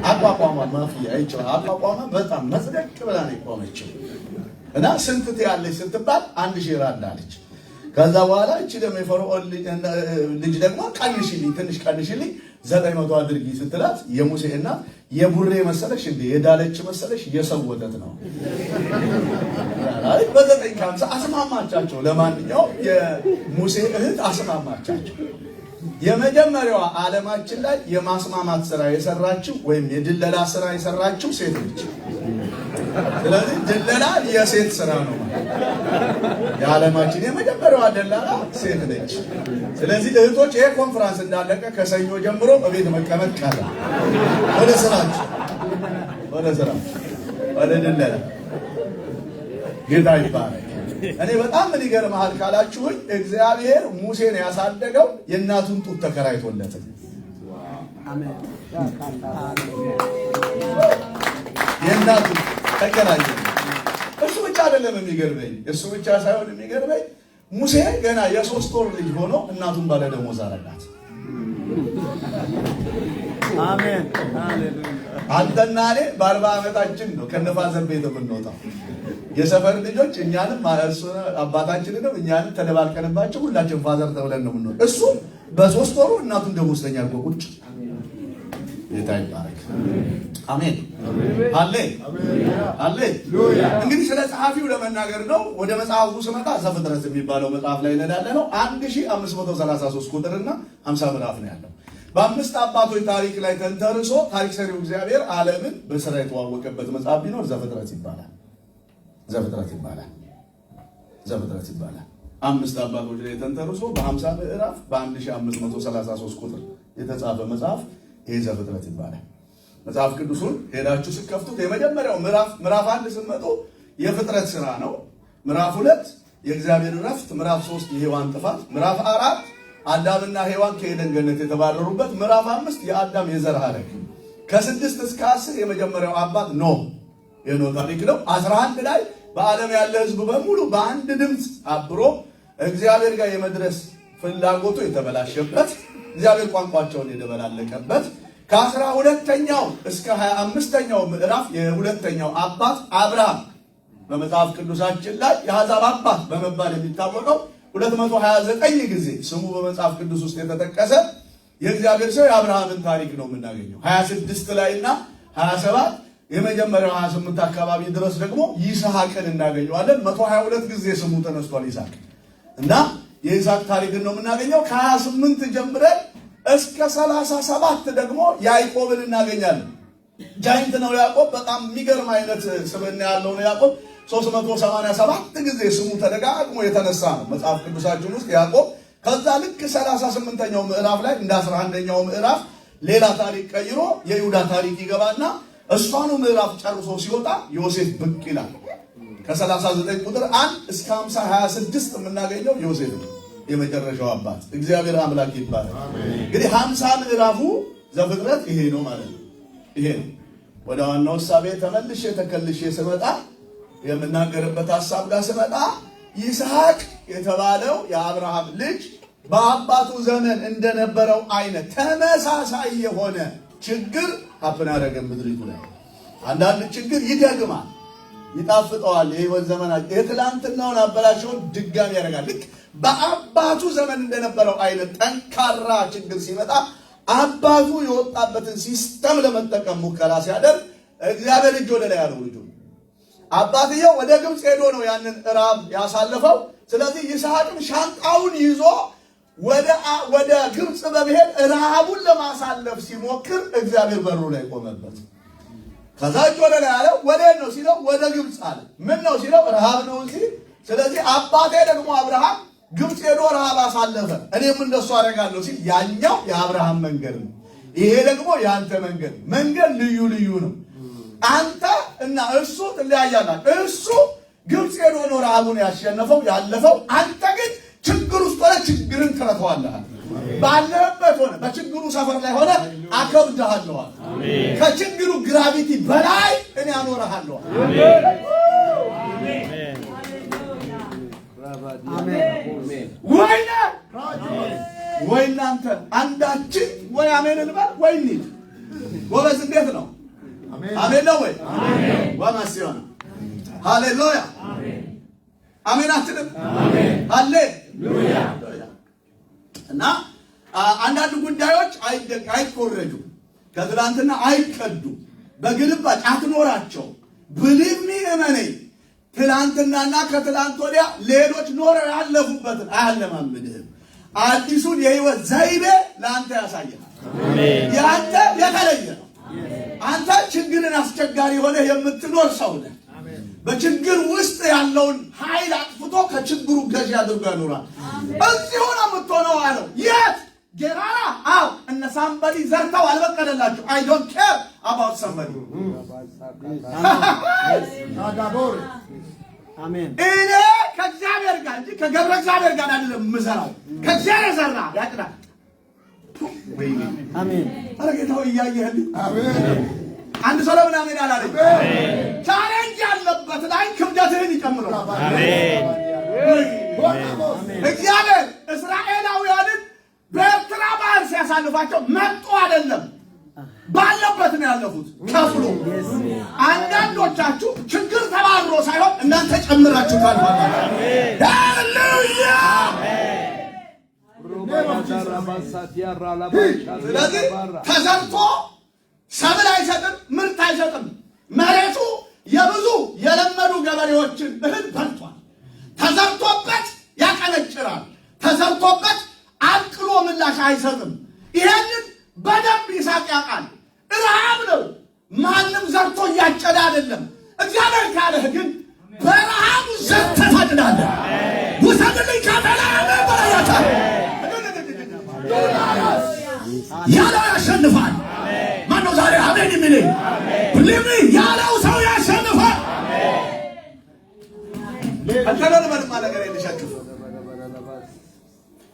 አቋቋሟ ማፍያ አይቻው አቋቋሟ በጣም መጽደቅ ብላ ነው የቆመችው። እና ስንት ትያለሽ ስትባል 1000 ራንድ አለች። ከዛ በኋላ እቺ ደግሞ የፈርዖን ልጅ ደግሞ ትንሽ ቀንሽልኝ 900 አድርጊ ስትላት የሙሴ እናት የቡሬ መሰለሽ እንዴ የዳለች መሰለሽ የሰው ወተት ነው አይ በ950 አስማማቻቸው። ለማንኛውም የሙሴ እህት አስማማቻቸው። የመጀመሪያዋ ዓለማችን ላይ የማስማማት ስራ የሰራችው ወይም የድለላ ስራ የሰራችው ሴት ነች። ስለዚህ ድለላ የሴት ስራ ነው ማለት የዓለማችን የመጀመሪያዋ ደላላ ሴት ነች። ስለዚህ እህቶች ይሄ ኮንፈረንስ እንዳለቀ ከሰኞ ጀምሮ በቤት መቀመጥ ቀረ። ወደ ስራችሁ ወደ ድለላ ጌታ ይባረክ። እኔ በጣም ምን ይገርምሃል ካላችሁኝ እግዚአብሔር ሙሴን ያሳደገው የእናቱን ጡት ተከራይቶለት አሜን። የእናቱን ተከራይቶ እሱ ብቻ አይደለም የሚገርመኝ፣ እሱ ብቻ ሳይሆን የሚገርመኝ ሙሴ ገና የ3 ወር ልጅ ሆኖ እናቱን ባለ ደሞዝ አረጋት። አሜን ሃሌሉያ። አንተና እኔ በ40 ዓመታችን ነው ከነፋዘር ቤት የምንወጣው። የሰፈር ልጆች እኛንም አባታችንንም እኛንም ተደባልቀንባቸው ሁላችን ፋዘር ተብለን ነው የምንወጣው። እሱ በ3 ወሩ እናቱን ደሞዝተኛ አድርጎ ቁጭ። ጌታ ይባረክ። አሜን ሃሌሉያ። እንግዲህ ስለ ጸሐፊው ለመናገር ነው። ወደ መጽሐፉ ስመጣ ዘፍጥረት የሚባለው መጽሐፍ ላይ እንሄዳለን ነው። 1533 ቁጥርና 50 ምዕራፍ ነው ያለው። በ5 አባቶች ታሪክ ላይ ተንተርሶ ታሪክ ሰሪው እግዚአብሔር ዓለምን በስራ የተዋወቀበት መጽሐፍ ቢኖር ዘፍጥረት ይባላል። 5 አባቶች ላይ ተንተርሶ በ50 ምዕራፍ በ1533 ቁጥር የተጻፈ መጽሐፍ ይሄ ዘፍጥረት ይባላል። መጽሐፍ ቅዱሱን ሄዳችሁ ስከፍቱት የመጀመሪያው ምዕራፍ 1 ስትመጡ የፍጥረት ስራ ነው። ምዕራፍ 2 የእግዚአብሔር ረፍት፣ ምዕራፍ 3 የሔዋን ጥፋት፣ ምዕራፍ 4 አዳምና ሔዋን ከኤደን ገነት የተባረሩበት፣ ምዕራፍ 5 የአዳም የዘር ሐረግ፣ ከ6 እስከ 10 የመጀመሪያው አባት ኖህ የኖህ ታሪክ ነው። 11 ላይ በዓለም ያለ ሕዝብ በሙሉ በአንድ ድምፅ አብሮ እግዚአብሔር ጋር የመድረስ ፍላጎቱ የተበላሸበት፣ እግዚአብሔር ቋንቋቸውን የደበላለቀበት፣ ከ12ኛው እስከ 25ኛው ምዕራፍ የሁለተኛው አባት አብርሃም በመጽሐፍ ቅዱሳችን ላይ የአሕዛብ አባት በመባል የሚታወቀው 229 ጊዜ ስሙ በመጽሐፍ ቅዱስ ውስጥ የተጠቀሰ የእግዚአብሔር ሰው የአብርሃምን ታሪክ ነው የምናገኘው። 26 ላይና 27 የመጀመሪያው 28 አካባቢ ድረስ ደግሞ ይስሐቅን እናገኘዋለን። 122 ጊዜ ስሙ ተነስቷል ይስሐቅ እና የይስሐቅ ታሪክን ነው የምናገኘው። ከ28 ጀምረን እስከ 37 ደግሞ ያዕቆብን እናገኛለን። ጃይንት ነው ያዕቆብ። በጣም የሚገርም አይነት ስብዕና ያለው ነው ያዕቆብ። 387 ጊዜ ስሙ ተደጋግሞ የተነሳ ነው መጽሐፍ ቅዱሳችን ውስጥ ያዕቆብ። ከዛ ልክ 38ኛው ምዕራፍ ላይ እንደ 11ኛው ምዕራፍ ሌላ ታሪክ ቀይሮ የይሁዳ ታሪክ ይገባና እሷኑ ምዕራፍ ጨርሶ ሲወጣ ዮሴፍ ብቅ ይላል። ከ39 ቁጥር 1 እስከ 50 26 የምናገኘው ዮሴፍ ነው የመጨረሻው አባት። እግዚአብሔር አምላክ ይባላል። እንግዲህ 50 ምዕራፉ ዘፍጥረት ይሄ ነው ማለት ነው። ይሄ ነው ወደ ዋናው ሐሳቤ ተከልሼ ስመጣ የምናገርበት ሐሳብ ጋር ስመጣ ይስሐቅ የተባለው የአብርሃም ልጅ በአባቱ ዘመን እንደነበረው አይነት ተመሳሳይ የሆነ ችግር ሀፕን አደረገ ምድሪቱ ላይ። አንዳንድ ችግር ይደግማል፣ ይጣፍጠዋል። የህይወት ዘመናችን የትላንትናውን አበላሸውን ድጋሚ ያደርጋል። ልክ በአባቱ ዘመን እንደነበረው አይነት ጠንካራ ችግር ሲመጣ አባቱ የወጣበትን ሲስተም ለመጠቀም ሙከራ ሲያደርግ እግዚአብሔር እጅ ወደ ላይ ያለው ልጁ አባትየው ወደ ግብፅ ሄዶ ነው ያንን ራብ ያሳለፈው። ስለዚህ ይስሐቅም ሻንጣውን ይዞ ወደ ግብፅ በመሄድ ረሃቡን ለማሳለፍ ሲሞክር እግዚአብሔር በሩ ላይ ቆመበት። ከዛ እጅ ወደ ላይ ያለው ወዴት ነው ሲለው ወደ ግብፅ አለ። ምን ነው ሲለው ረሃብ ነው እንጂ። ስለዚህ አባቴ ደግሞ አብርሃም ግብፅ ሄዶ ረሃብ አሳለፈ፣ እኔም እንደሱ አደርጋለሁ ሲል ያኛው የአብርሃም መንገድ ነው፣ ይሄ ደግሞ የአንተ መንገድ ልዩ ልዩ ነው። አንተ እና እሱ ትለያያላችሁ። እሱ ግብፅ ሄዶ ነው ረሃቡን ያለፈው። አንተ ግን ችግር ውስጥ ሆነ ችግርን ትረተዋለህ። ባለህበት ሆነ በችግሩ ሰፈር ላይ ሆነ አከብድሃለሁ። ከችግሩ ግራቪቲ በላይ እኔ አኖርሃለሁ። ወይ እናንተ አንዳችን ወይ አሜን እንበል ወይ እንሂድ። ጎበዝ እንዴት ነው? አሜን ነው ወይ? ወማሲዮና ሃሌሉያ አሜን አትልም? ሃሌሉያ። እና አንዳንድ ጉዳዮች አይኮረጁ፣ ከትላንትና አይቀዱ፣ በግልባጭ አትኖራቸው። ብሊቭ ሚ እመነኝ፣ ትላንትናና ከትላንት ወዲያ ሌሎች ኖረው ያለፉበትን አያለማምድህም። አዲሱን የህይወት ዘይቤ ለአንተ ያሳያል። ያንተ የተለየ ነው። አንተ ችግርን አስቸጋሪ ሆነ የምትኖር ሰው ነህ። በችግር ውስጥ ያለውን ኃይል አጥፍቶ ከችግሩ ገዢ አድርጎ ያኖራል። እዚሁ ነው የምትሆነው አለው። የት ጌራራ? አዎ እነ ሳምበዲ ዘርተው አልበቀለላችሁ። አይ ዶንት ኬር አባውት ሳምበዲ። አሜን። እኔ ከእግዚአብሔር ጋር እንጂ ከገብረ እግዚአብሔር ጋር አይደለም የምሰራው። ከእግዚአብሔር ዘራ ያጭዳል። አሜን። አረ ጌታው እያየህልኝ። አሜን። አንድ ሰው ለምን አሜን አላለኝ? ቻሌንጅ ያለበት ላይ ክብደትህን ይጨምራል። አሜን። እግዚአብሔር እስራኤላውያንን በኤርትራ ባህር ሲያሳልፋቸው መጡ አይደለም፣ ባለበት ነው ያለፉት ከፍሎ። አንዳንዶቻችሁ ችግር ተባሮ ሳይሆን እናንተ ጨምራችሁ ታልፋላችሁ። ሃሌሉያ። ስለዚህ ተዘርቶ ሰብል አይሰጥም፣ ምርት አይሰጥም። መሬቱ የብዙ የለመዱ ገበሬዎችን እህል በልቷል። ተዘርቶበት ያቀነጭራል፣ ተዘርቶበት አብቅሎ ምላሽ አይሰጥም። ይሄንን በደንብ ይስሐቅ ያውቃል። ረሃብ ነው፣ ማንም ዘርቶ እያጨደ አይደለም። እግዚአብሔር ካለህ ግን በረሃቡ ዘርተህ ታጭዳለህ። ውሰድልኝ ካፈላ በረያታ ያለው ያሸንፋል። ማነው ዛሬ አሜን የሚለኝ? ብሊቭ ሚ ያለው ሰው ያሸንፋል። አተለበለ ማለገር የለሻችሁ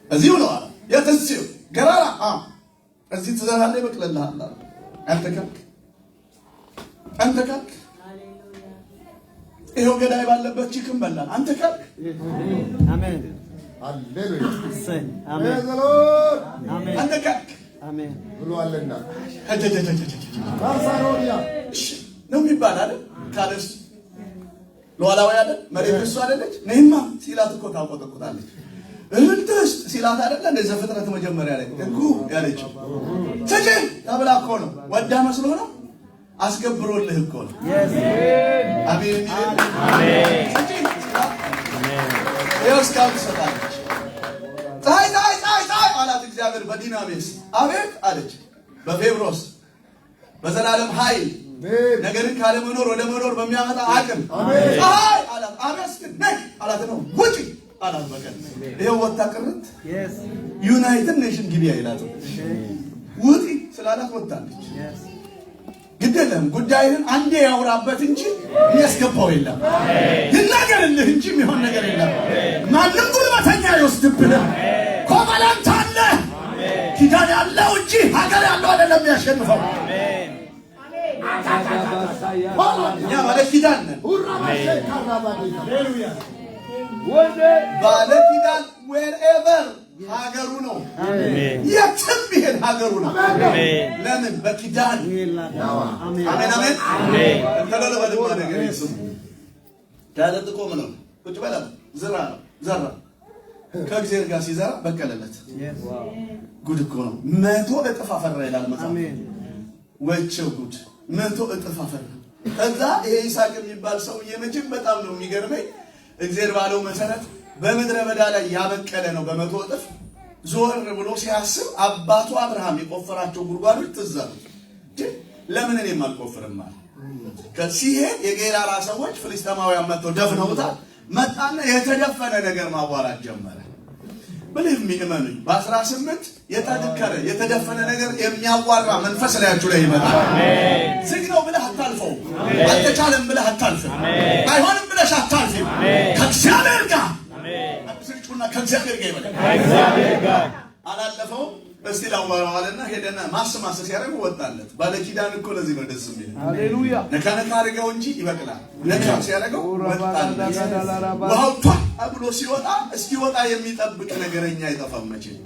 እዚሁ ነው። የትስዩ ገራራ እዚህ ትዘራለህ፣ ይበቅልልሃል። አንተ ካልክ ይሄው ገዳይ ባለበት ቺክን በላን። አንተ ካልክ አሜን ሃሌሉያ አሜን አሜን። አንተ ካልክ አሜን ብሏልና ነው የሚባል አይደል? ካለስ ሉዓላዊ አይደል? መሬት እሱ አይደለች? ነይማ ሲላት እኮ ታቆጠቁጣለች። እንድስ ሲላት አይደለ? እንደዚህ ዘፍጥረት መጀመሪያ ላይ እኮ ያለችው ትጂ ተብላ እኮ ነው። ወዳ መስሎ ነው አስገብሮልህ እኮ ነው። አሜን አሜን። ትጂ አሜን የውስካው ሰጣለች። ፀሐይ አላት እግዚአብሔር በዲናሜስ። አቤት አለች በፌብሮስ በዘላለም ኃይል ነገርን ካለ መኖር ወደ መኖር በሚያመጣ አቅም ፀሐይ አላት። አቤት ነይ አላት ነው ውጪ አላት። በቀን ይሄው ወጣ ቅርት ዩናይትድ ኔሽን ግቢ አይላት ውጪ ስላላት ወጣለች። ግደለም ጉዳይን አንዴ ያውራበት እንጂ የሚያስገባው የለም። ይናገርልህ እንጂ የሚሆን ነገር የለም። ማንም ጉልበተኛ ይወስድብህ። ኮመላንት አለ ኪዳን ያለው እንጂ ሀገር ያለው አይደለም የሚያሸንፈው። እኛ ባለ ኪዳን ነን። ባለ ኪዳን ዌርኤቨር ሀገሩ ነው። የትም ቢሄድ ሀገሩ ነው። ለምን? በኪዳን አሜን አሜን። ተለለበልማ ነገር ይስሙ ታለጥቆም ነው ቁጭ በላ ዘራ ከእግዚአብሔር ጋር ሲዘራ በቀለለት። ጉድ እኮ ነው። 100 እጥፍ አፈራ ይላል መጽሐፍ። ወቸው ጉድ 100 እጥፍ አፈራ። ከዛ ይሄ ይስሐቅ የሚባል ሰውዬ መቼም በጣም ነው የሚገርመኝ። እግዚአብሔር ባለው መሰረት በምድረ በዳ ላይ ያበቀለ ነው በ100 እጥፍ። ዞር ብሎ ሲያስብ አባቱ አብርሃም የቆፈራቸው ጉድጓዶች ትዝ አሉት። ለምን እኔም አልቆፍርም አለ። ከሲሄድ የጌራራ ሰዎች ፍልስጤማውያን መጥተው ደፍነውታል። መጣና የተደፈነ ነገር ማዋራት ጀመረ። ብልህ የሚእመኑኝ በ18 የተደከረ የተደፈነ ነገር የሚያዋራ መንፈስ ላያችሁ ላይ ይመጣል። ዝግ ነው ብለህ አታልፈው። አልተቻለም ብለህ አታልፍም። አይሆንም ብለሽ አታልፊም። ከእግዚአብሔር ጋር ስልቹና ከእግዚአብሔር ጋር ይበላል። ከእግዚአብሔር ጋር አላለፈው። እስቲ ላዋራዋልና ሄደና ማስማስ ሲያደርግ ወጣለት። ባለ ኪዳን እኮ ለዚህ ነው ደስ የሚል። ሃሌሉያ። ነካ ነካ አድርገው እንጂ ይበቅላል። ነካ ሲያደርገው ወጣለት። ዋው ብሎ ሲወጣ እስኪወጣ የሚጠብቅ ነገረኛ አይጠፋም መቼም።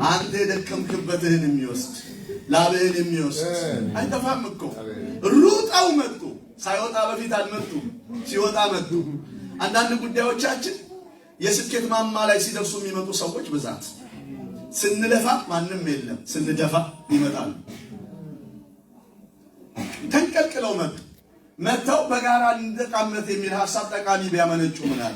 አንተ የደከምክበትህን የሚወስድ ላብህን የሚወስድ አይጠፋም እኮ። ሩጠው መጡ። ሳይወጣ በፊት አልመጡ፣ ሲወጣ መጡ። አንዳንድ ጉዳዮቻችን የስኬት ማማ ላይ ሲደርሱ የሚመጡ ሰዎች ብዛት። ስንለፋ ማንም የለም፣ ስንደፋ ይመጣሉ። ተንቀልቅለው መጥተው በጋራ እንደቃመት የሚል ሐሳብ ጠቃሚ ቢያመነጩ ምናል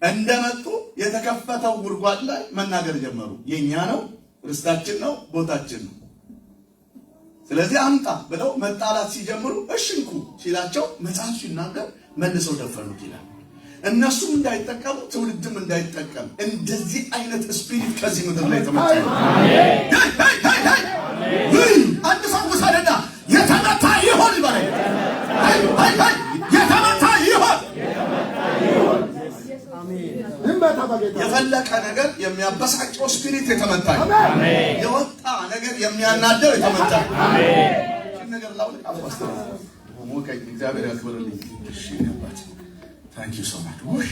እንደመጡ የተከፈተው ጉድጓድ ላይ መናገር ጀመሩ። የኛ ነው፣ ርስታችን ነው፣ ቦታችን ነው። ስለዚህ አምጣ ብለው መጣላት ሲጀምሩ እሽንኩ ሲላቸው መጽሐፍ ሲናገር መልሰው ደፈኑት ይላል። እነሱም እንዳይጠቀሙ ትውልድም እንዳይጠቀም እንደዚህ አይነት ስፒሪት ከዚህ ምድር ላይ ተመታ። አንድ ሰው ውሰደና የተመታ ይሆን ይበል። የተመታ ይሆን። የፈለቀ ነገር የሚያበሳጨው ስፒሪት የተመታ፣ የወጣ ነገር የሚያናደው የተመታ። ነገር ላውልቅ አስተራ ሞከኝ። እግዚአብሔር ያክብርልኝ። እሺ ነባት ታንክ ዩ ሶ ማች።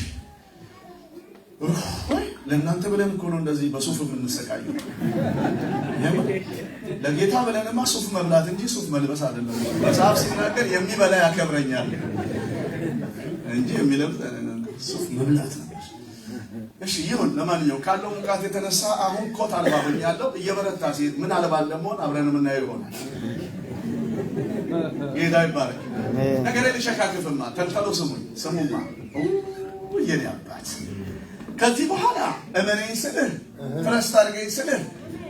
ለእናንተ ብለን እኮ ነው እንደዚህ በሱፍ የምንሰቃየው። ለጌታ ብለንማ ሱፍ መብላት እንጂ ሱፍ መልበስ አይደለም። መጽሐፍ ሲናገር የሚበላ ያከብረኛል እንጂ የሚለብስ ሱፍ መብላት ነው። እሺ ይሁን። ለማንኛውም ካለው ሙቃት የተነሳ አሁን ኮት አልባ ሆኛለሁ። እየበረታ ሲሄድ ምን አልባል ደግሞ አብረን የምናየው ይሆናል። ጌታ ይባረክ። ነገር ልሸካክፍማ ተልተሎ ስሙማ የኔ አባት ከዚህ በኋላ እመነኝ ስልህ ትረስት አድርገኝ ስልህ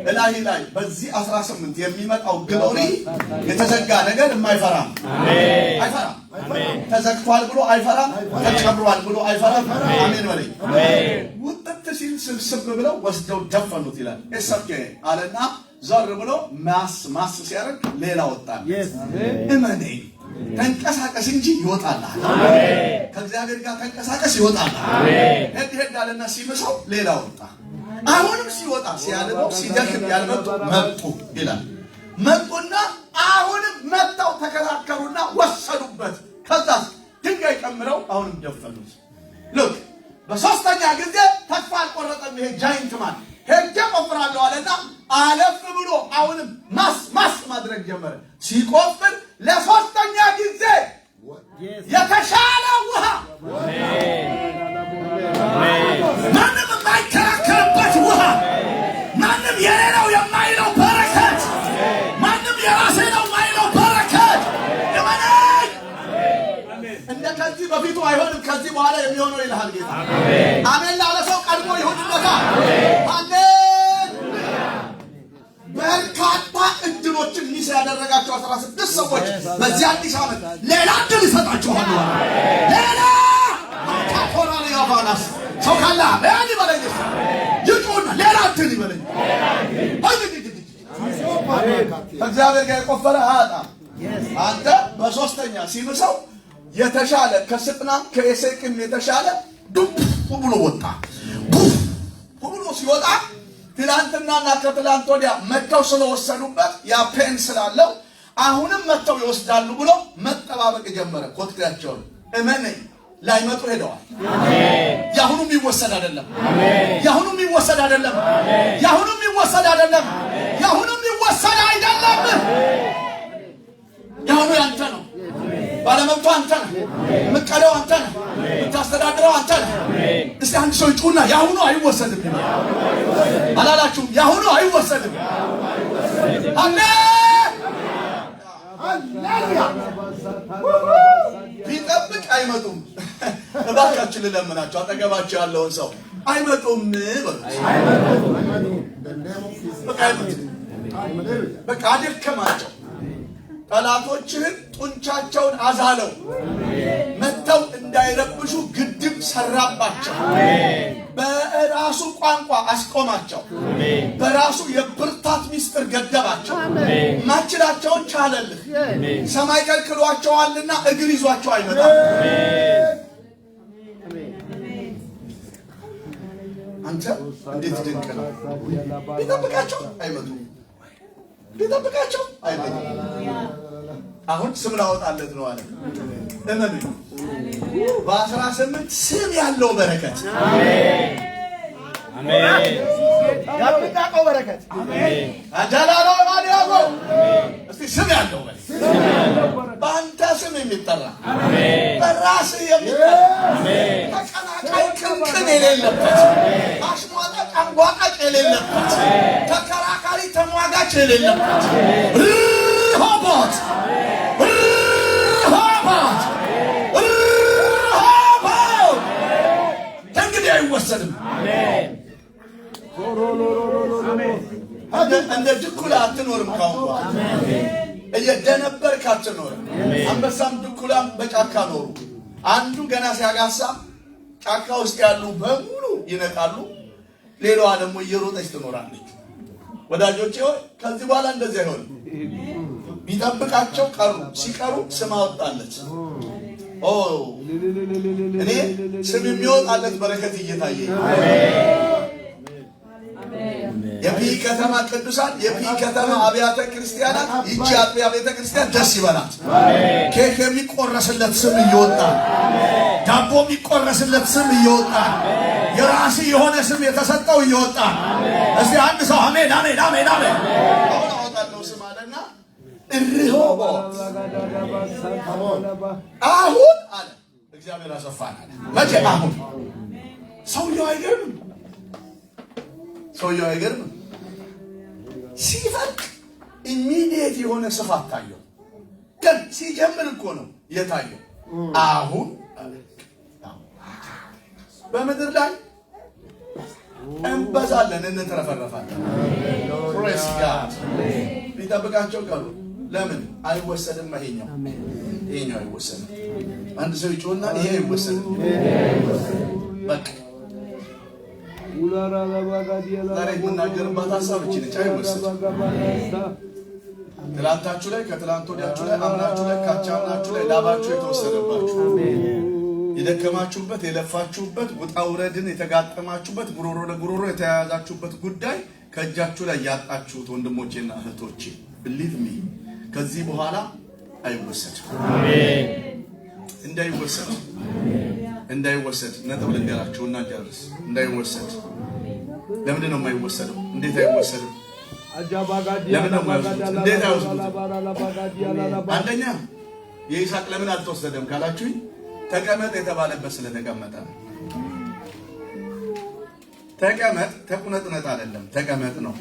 እላሂ ላይ በዚህ 18 የሚመጣው ግሎሪ የተዘጋ ነገር የማይፈራም አይፈራም። ተዘግቷል ብሎ አይፈራም። ተጨምሯል ብሎ አይፈራም። አሜን በለኝ። ውጥት ሲል ስብስብ ብለው ወስደው ደፈኑት ይላል። እሰኬ አለና ዞር ብሎ ማስ ሲያደርግ ሌላ ወጣል። እመነኝ ተንቀሳቀስ እንጂ ይወጣልሃል። ከእግዚአብሔር ጋር ተንቀሳቀስ ይወጣልሃል። ሄድ አለና ሲመሰው ሌላ ወጣ። አሁንም ሲወጣ ሲያልበው ሲደክም ያልመጡ መጡ ይላል። መጡና አሁንም መጣው ተከራከሩና ወሰዱበት። ከዛ ድንጋይ ቀምረው አሁንም ደፈኑት። ሉክ በሶስተኛ ጊዜ ተስፋ አልቆረጠም። ይሄ ጃይንት ማን ሄጄ ቆፍራለሁ አለና አለፍ ብሎ አሁንም ማስ ማድረግ ጀመረ። ሲቆፍር ለሶስተኛ ጊዜ የተሻለ ውሃ ማንም የማይከራከርበት ውሃ፣ ማንም የሌለው የማይለው በረከት፣ ማንም የራሴ ነው የማይለው በረከት እመነኝ። እንደ ከዚህ በፊቱ አይሆንም። ከዚህ በኋላ የሚሆነው ይልሃል ጌታ። አሜን ላለ ሰው ቀድሞ ይሁንለታል። አሜን። በርካታ እድሎችን ሚስ ያደረጋቸው 16 ሰዎች በዚህ አዲስ ዓመት ሌላ እድል ይሰጣቸዋል። ሌላ ማካቶራሊ ያባናስ ሰው ካላ ለአንድ በላይ ይጮና ሌላ እድል ይበለኝ። እግዚአብሔር ጋር የቆፈረ አያጣም። አንተ በሶስተኛ ሲምሰው የተሻለ ከስጥና ከኤሴቅም የተሻለ ዱብ ብሎ ወጣ። ብሎ ሲወጣ ትላንትናና ከትላንት ወዲያ መተው ስለወሰዱበት ያ ፔን ስላለው አሁንም መተው ይወስዳሉ ብሎ መጠባበቅ ጀመረ። ኮትክያቸውን እመነኝ ላይመጡ ሄደዋል። ያሁኑም ይወሰድ አይደለም። ያሁኑም ይወሰድ አይደለም። ያሁኑም ይወሰድ አይደለም። ያሁኑም ይወሰድ አይደለም። ያሁኑ ያንተ ነው። ባለመብቱ አንተ ነህ። ምቀለው አንተ ነህ። የምታስተዳድረው አንተ ነህ። እስቲ እስቲ አንድ ሰው ይጩና ያሁኑ አይወሰድም አላላችሁም? ያሁኑ አይወሰድም። ሃሌሉያ። ቢጠብቅ አይመጡም። እባካችሁ ልለምናችሁ አጠገባችሁ ያለውን ሰው አይመጡም በሉት። በቃ አደከማቸው። ጠላቶችህን ጡንቻቸውን አዛለው። መተው እንዳይረብሹ ግድብ ሰራባቸው። በራሱ ቋንቋ አስቆማቸው። በራሱ የብርታት ሚስጥር ገደባቸው። ማችላቸውን ቻለልህ። ሰማይ ከልክሏቸዋልና እግር ይዟቸው አይመጣም። አንተ እንዴት ድንቅ ነው! ቢጠብቃቸው አይመጡም። ቢጠብቃቸው አይመጡም። አሁን ስም ላወጣለት ነው አለ። እመኑ። በ18 ስም ያለው በረከት አሜን። ያብቃቀው በረከት አሜን። አዳላሎ ማዲያጎ እስቲ ስም ያለው በአንተ ስም የሚጠራ አሜን። በራስህ የሚጠራ አሜን። ተቀናቃይ ቅንቅን የሌለበት አሽሟጣጭ አንጓጣጭ የሌለበት ተከራካሪ ተሟጋች የሌለበት ሆቦት እንግዲህ አይወሰድም። እንደ ድኩላ አትኖርም። ካሁን በኋላ እየደነበርክ አትኖርም። አንበሳም ድኩላም በጫካ ኖሩ። አንዱ ገና ሲያጋሳ ጫካ ውስጥ ያሉ በሙሉ ይነቃሉ። ሌላዋ ደግሞ እየሮጠች ትኖራለች። ወዳጆቼ ሆይ ከዚህ በኋላ እንደዚህ አይሆንም። ቢጠብቃቸው ቀሩ። ሲቀሩ ስም አወጣለት። እኔ ስም የሚወጣለት በረከት እየታየ የፒ ከተማ ቅዱሳን የፒ ከተማ አብያተ ክርስቲያናት ይቺ አጥቢያ ቤተ ክርስቲያን ደስ ይበላት። ኬክ የሚቆረስለት ስም እየወጣ ዳቦ የሚቆረስለት ስም እየወጣ የራስ የሆነ ስም የተሰጠው እየወጣ እስቲ አንድ ሰው አሜን አሜን አሜን አሜን አወጣለው ስም አለና እርሆቦት አሁን አለ እግዚአብሔር አሰፋን አለ። መቼ? አሁን። ሰውየው አይገርምም? ሰውየው አይገርምም? ሲፈልቅ ኢሚዲየት የሆነ ስፋት ታየው። ግን ሲጀምር እኮ ነው የታየው። አሁን በምድር ላይ እንበዛለን፣ እንትረፈረፋለን። ፕሬስ ጋድ ሊጠብቃቸው ቀሩ። ለምን አይወሰድም? ይሄኛው አይወሰድም። አንድ ሰው ይጮህና ይሄ አይወሰድም። በቃ ዛሬ የምናገርባት ሀሳብ እቺ ነች። አይወሰድም። ትላንታችሁ ላይ፣ ከትላንት ወዲያችሁ ላይ፣ አምናችሁ ላይ፣ ካቻምናችሁ ላይ ላባችሁ የተወሰደባችሁ የደከማችሁበት፣ የለፋችሁበት፣ ውጣ ውረድን የተጋጠማችሁበት፣ ጉሮሮ ለጉሮሮ የተያያዛችሁበት ጉዳይ ከእጃችሁ ላይ ያጣችሁት ወንድሞቼና እህቶቼ ብሊቭ ሚ ከዚህ በኋላ አይወሰድም። አሜን። እንዳይወሰድ ነጥብ ልንገራችሁና ጨርስ። እንዳይወሰድ። ለምንድን ነው የማይወሰደው? እንዴት አይወሰድም? ለምን ነው የማይወሰደው? እንዴት አይወሰድም? አንደኛ የይስሐቅ ለምን አልተወሰደም ካላችሁኝ ተቀመጥ የተባለበት ስለተቀመጠ ነው። ተቀመጥ ተቁነጥነጥ አይደለም፣ ተቀመጥ ነው።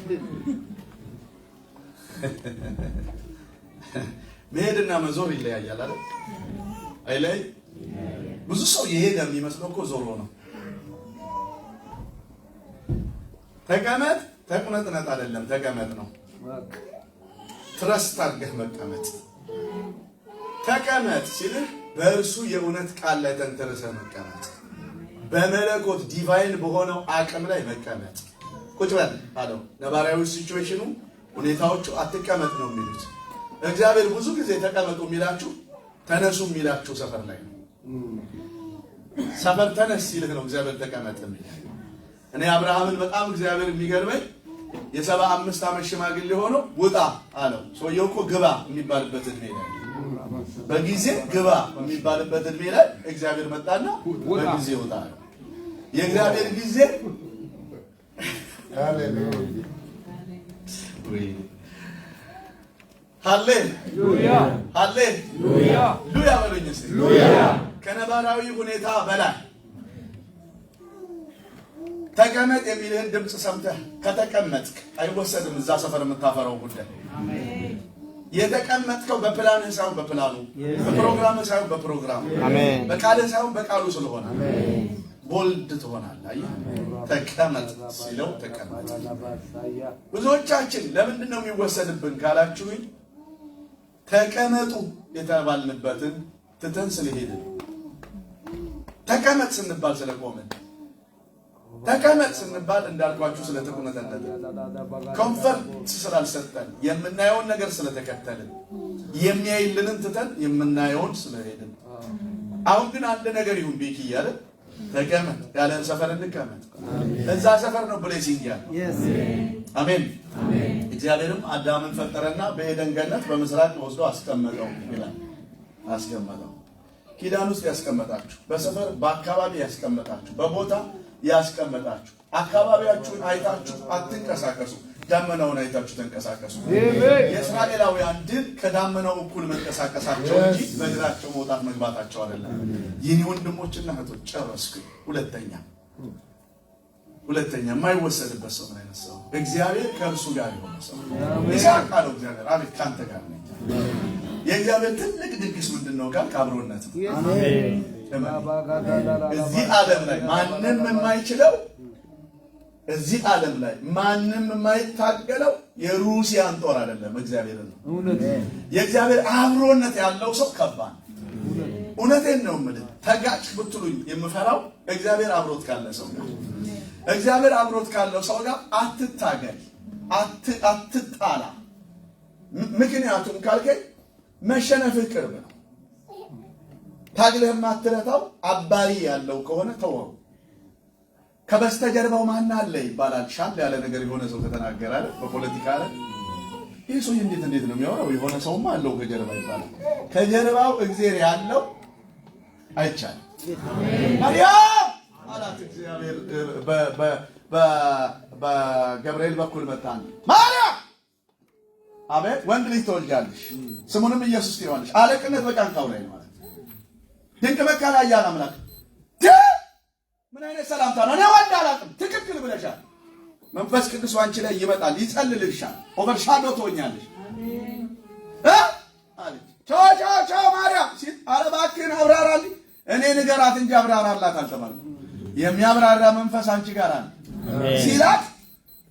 መሄድና መዞር ይለያያል አይደል? አይለይ። ብዙ ሰው የሄደ የሚመስለው እኮ ዞሮ ነው። ተቀመጥ ተቁነጥነጥ አይደለም፣ ተቀመጥ ነው። ትረስት አድርገህ መቀመጥ። ተቀመጥ ሲልህ በእርሱ የእውነት ቃል ላይ ተንተርሰህ መቀመጥ፣ በመለኮት ዲቫይን በሆነው አቅም ላይ መቀመጥ። ቁጭ በል አለው። ነባራዊ ሲቹዌሽኑ ሁኔታዎቹ አትቀመጥ ነው የሚሉት። እግዚአብሔር ብዙ ጊዜ ተቀመጡ የሚላችሁ ተነሱ የሚላችሁ ሰፈር ላይ ነው። ሰፈር ተነስ ሲልህ ነው እግዚአብሔር ተቀመጥ የሚል። እኔ አብርሃምን በጣም እግዚአብሔር የሚገርመኝ የ75 ዓመት ሽማግሌ ሆኖ ውጣ አለው። ሰውየው እኮ ግባ የሚባልበት እድሜ ላይ በጊዜ ግባ የሚባልበት እድሜ ላይ እግዚአብሔር መጣና በጊዜ ውጣ አለው። የእግዚአብሔር ጊዜ ሃሌሉያ ሃሌሉያ ሉያ በሉኝ እስቲ። ከነባራዊ ሁኔታ በላይ ተቀመጥ የሚልህን ድምጽ ሰምተህ ከተቀመጥክ አይወሰድም እዛ ሰፈር የምታፈራው ጉዳይ። የተቀመጥከው በፕላንህ ሳይሆን በፕላኑ፣ በፕሮግራምህ ሳይሆን በፕሮግራሙ፣ በቃልህ ሳይሆን በቃሉ ስለሆነ ቦልድ ትሆናለህ። አየህ ተቀመጥ ሲለው ተቀመጥ። ብዙዎቻችን ለምንድን ነው የሚወሰድብን ካላችሁኝ ተቀመጡ የተባልንበትን ትተን ስለሄድን፣ ተቀመጥ ስንባል ስለቆምን፣ ተቀመጥ ስንባል እንዳልኳችሁ ስለተቆነጠጠን፣ ኮምፈርት ስላልሰጠን፣ የምናየውን ነገር ስለተከተልን፣ የሚያይልንን ትተን የምናየውን ስለሄድን። አሁን ግን አንድ ነገር ይሁን ቤኪ እያለ ተቀመጥ ያለን ሰፈር እንቀመጥ። እዛ ሰፈር ነው ብሌሲንግ ያለ። አሜን። እግዚአብሔርም አዳምን ፈጠረና በኤደን ገነት በምስራቅ ወስዶ አስቀመጠው ይላል። አስቀመጠው ኪዳን ውስጥ ያስቀመጣችሁ፣ በሰፈር በአካባቢ ያስቀመጣችሁ፣ በቦታ ያስቀመጣችሁ። አካባቢያችሁን አይታችሁ አትንቀሳቀሱ፣ ዳመናውን አይታችሁ ተንቀሳቀሱ። የእስራኤላውያን ድል ከዳመናው እኩል መንቀሳቀሳቸው እንጂ በእግራቸው መውጣት መግባታቸው አይደለም። የኔ ወንድሞችና እህቶች ጨረስኩ። ሁለተኛ የማይወሰድበት ሰው ምን አይነት ሰው? እግዚአብሔር ከእርሱ ጋር የሆነ ሰው። ይስሐቅ አለው እግዚአብሔር አቤት ካንተ ጋር ነኝ። የእግዚአብሔር ትልቅ ድግስ ምንድን ነው ካል አብሮነት ነው። እዚህ ዓለም ላይ ማንም የማይችለው፣ እዚህ ዓለም ላይ ማንም የማይታገለው የሩሲያን ጦር አይደለም እግዚአብሔር ነው። የእግዚአብሔር አብሮነት ያለው ሰው ከባድ። እውነቴን ነው የምልህ። ተጋጭ ብትሉኝ የምፈራው እግዚአብሔር አብሮት ካለ ሰው ጋር፣ እግዚአብሔር አብሮት ካለው ሰው ጋር አትታገል፣ አትጣላ። ምክንያቱም ካልከኝ መሸነፍህ ቅርብ ነው። ታግለህ ማትረታው አባሪ ያለው ከሆነ ተወው። ከበስተጀርባው ማን አለ ይባላል። ሻል ያለ ነገር የሆነ ሰው ከተናገረ አይደል በፖለቲካ አይደል ይሄ ሰው እንዴት ነው የሚያወራው? የሆነ ሰውማ አለው ከጀርባ ይባላል። ከጀርባው እግዚአብሔር ያለው አይቻልም። ማርያም አላት እግዚአብሔር በገብርኤል በኩል መጣን። ማርያም አቤት ወንድ ልጅ ትወልጃለሽ፣ ስሙንም ኢየሱስ ትይዋለሽ። አለቅነት በጫንቃው ላይ ነው ማለት ድንቅ መካላ ያለ አምላክ። ምን አይነት ሰላምታ ነው? እኔ ወንድ አላውቅም። ትክክል ብለሻል። መንፈስ ቅዱስ አንቺ ላይ ይመጣል፣ ይጸልልልሻል፣ ኦቨርሻዶ ትሆኛለሽ። አለች ቻው ማርያም ሲል ኧረ እባክህን አብራራልኝ። እኔ ንገራት እንጂ አብራራላት አልተባልኩም። የሚያብራራ መንፈስ አንቺ ጋር አለ ሲላት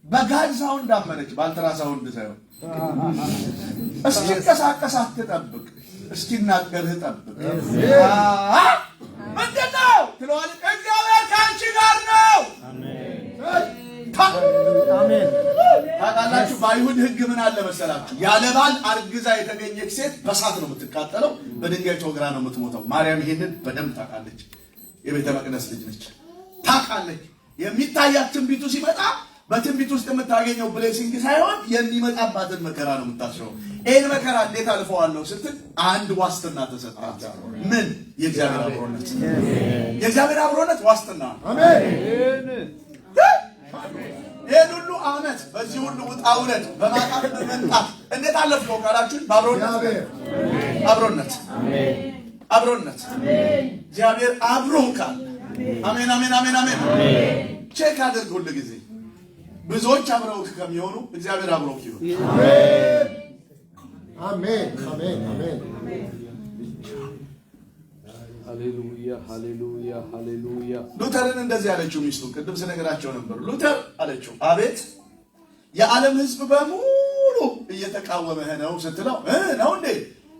በጋድ ሳውንድ አመነች፣ ባልትራ ሳውንድ ሳይሆን። እስኪንቀሳቀስ አትጠብቅ፣ እስኪናገርህ ጠብቅ። ምንድን ነው ትለዋለች። እግዚአብሔር ከአንቺ ጋር ነው። ታውቃላችሁ በአይሁድ ሕግ ምን አለ መሰላችሁ? ያለ ባል አርግዛ የተገኘች ሴት በሳት ነው የምትቃጠለው፣ በድንጋይ ተወግራ ነው የምትሞተው። ማርያም ይሄንን በደንብ ታውቃለች። የቤተ መቅደስ ልጅ ነች፣ ታውቃለች። የሚታያት ትንቢቱ ሲመጣ በትንቢት ውስጥ የምታገኘው ብሌሲንግ ሳይሆን የሚመጣባትን መከራ ነው የምታስበው። ይህን መከራ እንዴት አልፈዋለሁ ስትል አንድ ዋስትና ተሰጣት። ምን? የእግዚአብሔር አብሮነት። የእግዚአብሔር አብሮነት ዋስትና ነው። አሜን። ይህን ሁሉ ዓመት በዚህ ሁሉ ውጣ ውረድ በማጣት በመምጣት እንዴት አለፍከው ካላችሁ በአብሮነት አብሮነት እግዚአብሔር አብሮን ካለ አሜን አሜን አሜን አሜን። ቼክ አድርግ ሁሉ ጊዜ ብዙዎች አብረው ከሚሆኑ እግዚአብሔር አብሮክ ይሁን። አሜን አሜን አሜን። ሃሌሉያ ሃሌሉያ ሃሌሉያ። ሉተርን እንደዚህ ያለችው ሚስቱ ቅድም ስነግራቸው ነበር። ሉተር አለችው አቤት የዓለም ሕዝብ በሙሉ እየተቃወመህ ነው ስትለው ነው እንዴ?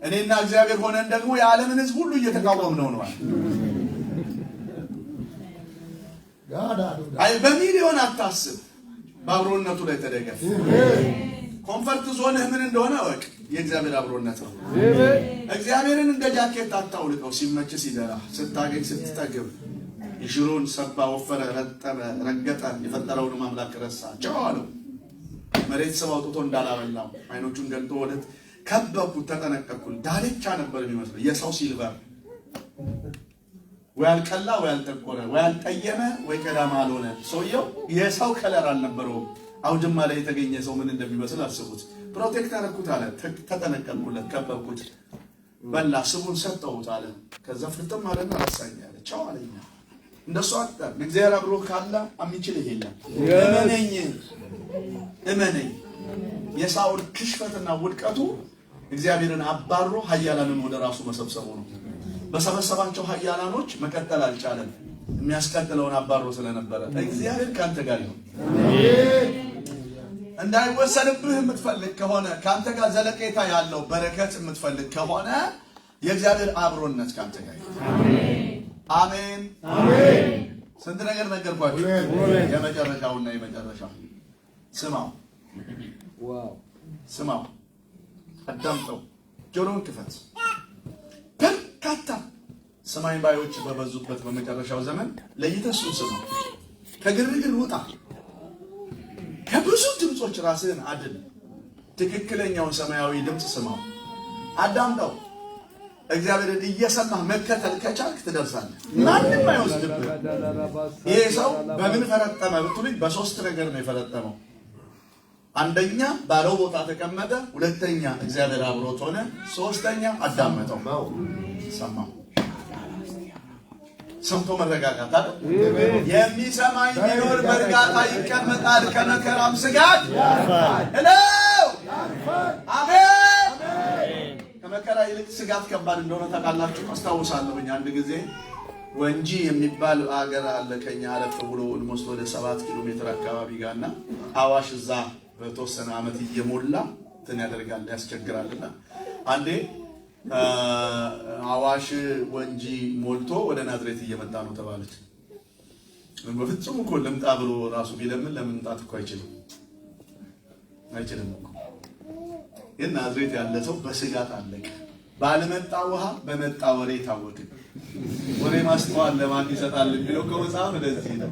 እኔና እግዚአብሔር ሆነን ደግሞ የዓለምን ሕዝብ ሁሉ እየተቃወምነው ነው። አይ በሚሊዮን አታስብ፣ በአብሮነቱ ላይ ተደገፍ። ኮምፈርት ዞንህ ምን እንደሆነ ወቅ የእግዚአብሔር አብሮነት ነው። እግዚአብሔርን እንደ ጃኬት አታውልቀው። ሲመች ሲደራ፣ ስታገኝ ስትጠግብ፣ ይሽሩን ሰባ፣ ወፈረ፣ ረጠበ፣ ረገጠ፣ የፈጠረውን አምላክ ረሳ። ቻው አለው። መሬት ስብ አውጥቶ እንዳላበላው አይኖቹን ገልጦ ወለት ከበብኩት፣ ተጠነቀቅኩት። ዳርቻ ነበር የሚመስለው የሰው ሲልቨር ወይ አልቀላ ወይ አልጠቆረ ወይ አልጠየመ ወይ ቀዳማ አልሆነ። ሰውየው የሰው ከለር አልነበረውም። አውድማ ላይ የተገኘ ሰው ምን እንደሚመስል አስቡት። ፕሮቴክት አደረኩት አለ፣ ተጠነቀቅኩለት፣ ከበብኩት፣ በላ፣ ስሙን ሰጠሁት አለ። ከዛ ፍጥም አለና ረሳኝ አለ። ቻው አለኝ። እንደሱ አጣ እግዚአብሔር አብሮ ካለ የሚችልህ የለም። እመነኝ የሳኦል ክሽፈትና ውድቀቱ እግዚአብሔርን አባሮ ኃያላንን ወደ ራሱ መሰብሰቡ ነው። በሰበሰባቸው ኃያላኖች መቀጠል አልቻለም። የሚያስቀጥለውን አባሮ ስለነበረ እግዚአብሔር ካንተ ጋር ይሁን። እንዳይወሰድብህ የምትፈልግ ከሆነ ካንተ ጋር ዘለቄታ ያለው በረከት የምትፈልግ ከሆነ የእግዚአብሔር አብሮነት ካንተ ጋር ይሁን። አሜን አሜን። ስንት ነገር ነገርኳችሁ። የመጨረሻውና የመጨረሻው ስማው፣ ስማው፣ አዳምጠው፣ ጆሮን ክፈት። በርካታ ሰማይ ባዮች በበዙበት በመጨረሻው ዘመን ለይተህ እሱን ስማው። ከግርግር ውጣ፣ ከብዙ ድምጾች ራስህን አድን። ትክክለኛውን ሰማያዊ ድምጽ ስማው፣ አዳምጠው። እግዚአብሔርን እየሰማህ መከተል ከቻልክ ትደርሳለህ። ማንም አይወስድብህ። ይሄ ሰው በምን ፈረጠመ ብትሉኝ በሶስት ነገር ነው የፈረጠመው። አንደኛ ባለው ቦታ ተቀመጠ፣ ሁለተኛ እግዚአብሔር አብሮት ሆነ፣ ሶስተኛ አዳመጠው፣ ሰማው። ሰምቶ መረጋጋት አይደል? የሚሰማኝ ቢኖር በእርጋታ ይቀመጣል፣ ከመከራም ስጋት ያርፋል። አሜን። ከመከራ ይልቅ ስጋት ከባድ እንደሆነ ታውቃላችሁ። አስታውሳለሁ አንድ ጊዜ ወንጂ የሚባል አገር አለ ከኛ አለፍ ብሎ ኦልሞስት ወደ 7 ኪሎ ሜትር አካባቢ ጋርና አዋሽ እዛ በተወሰነ ዓመት እየሞላ እንትን ያደርጋል ያስቸግራልና አንዴ አዋሽ ወንጂ ሞልቶ ወደ ናዝሬት እየመጣ ነው ተባለች። በፍጹም እኮ ልምጣ ብሎ ራሱ ቢለምን ለመምጣት እኮ አይችልም እኮ። ግን ናዝሬት ያለ ሰው በስጋት አለቀ። ባለመጣ ውሃ በመጣ ወሬ ታወቀ። ወሬ ማስተዋል ለማን ይሰጣል የሚለው ከመጽሐፍ እንደዚህ ነው።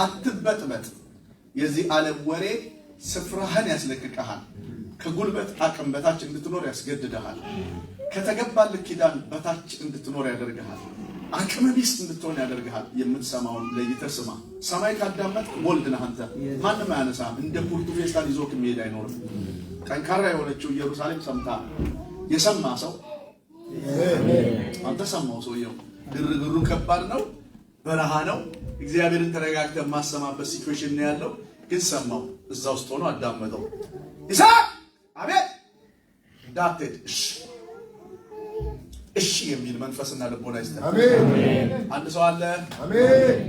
አትበጥበጥ። የዚህ ዓለም ወሬ ስፍራህን ያስለቅቀሃል። ከጉልበት አቅም በታች እንድትኖር ያስገድድሃል። ከተገባልህ ኪዳን በታች እንድትኖር ያደርግሃል። አቅም ቢስ እንድትሆን ያደርግሃል። የምትሰማውን ለይተህ ስማ። ሰማይ ካዳመጥክ ወልድ ነህ አንተ። ማንም አያነሳም። እንደ ኩርቱ ፌስታል ይዞክ የሚሄድ አይኖርም። ጠንካራ የሆነችው ኢየሩሳሌም ሰምታ የሰማ ሰው አንተ ሰማው። ሰውየው ግርግሩ ከባድ ነው፣ በረሃ ነው። እግዚአብሔርን ተረጋግተህ የማሰማበት ሲቹዌሽን ነው ያለው። ግን ሰማው። እዛ ውስጥ ሆኖ አዳመጠው። ይስሐቅ አቤት ዳትድ እሺ የሚል መንፈስና ልቦና ይስጠን። አሜን። አንድ ሰው አለ። አሜን።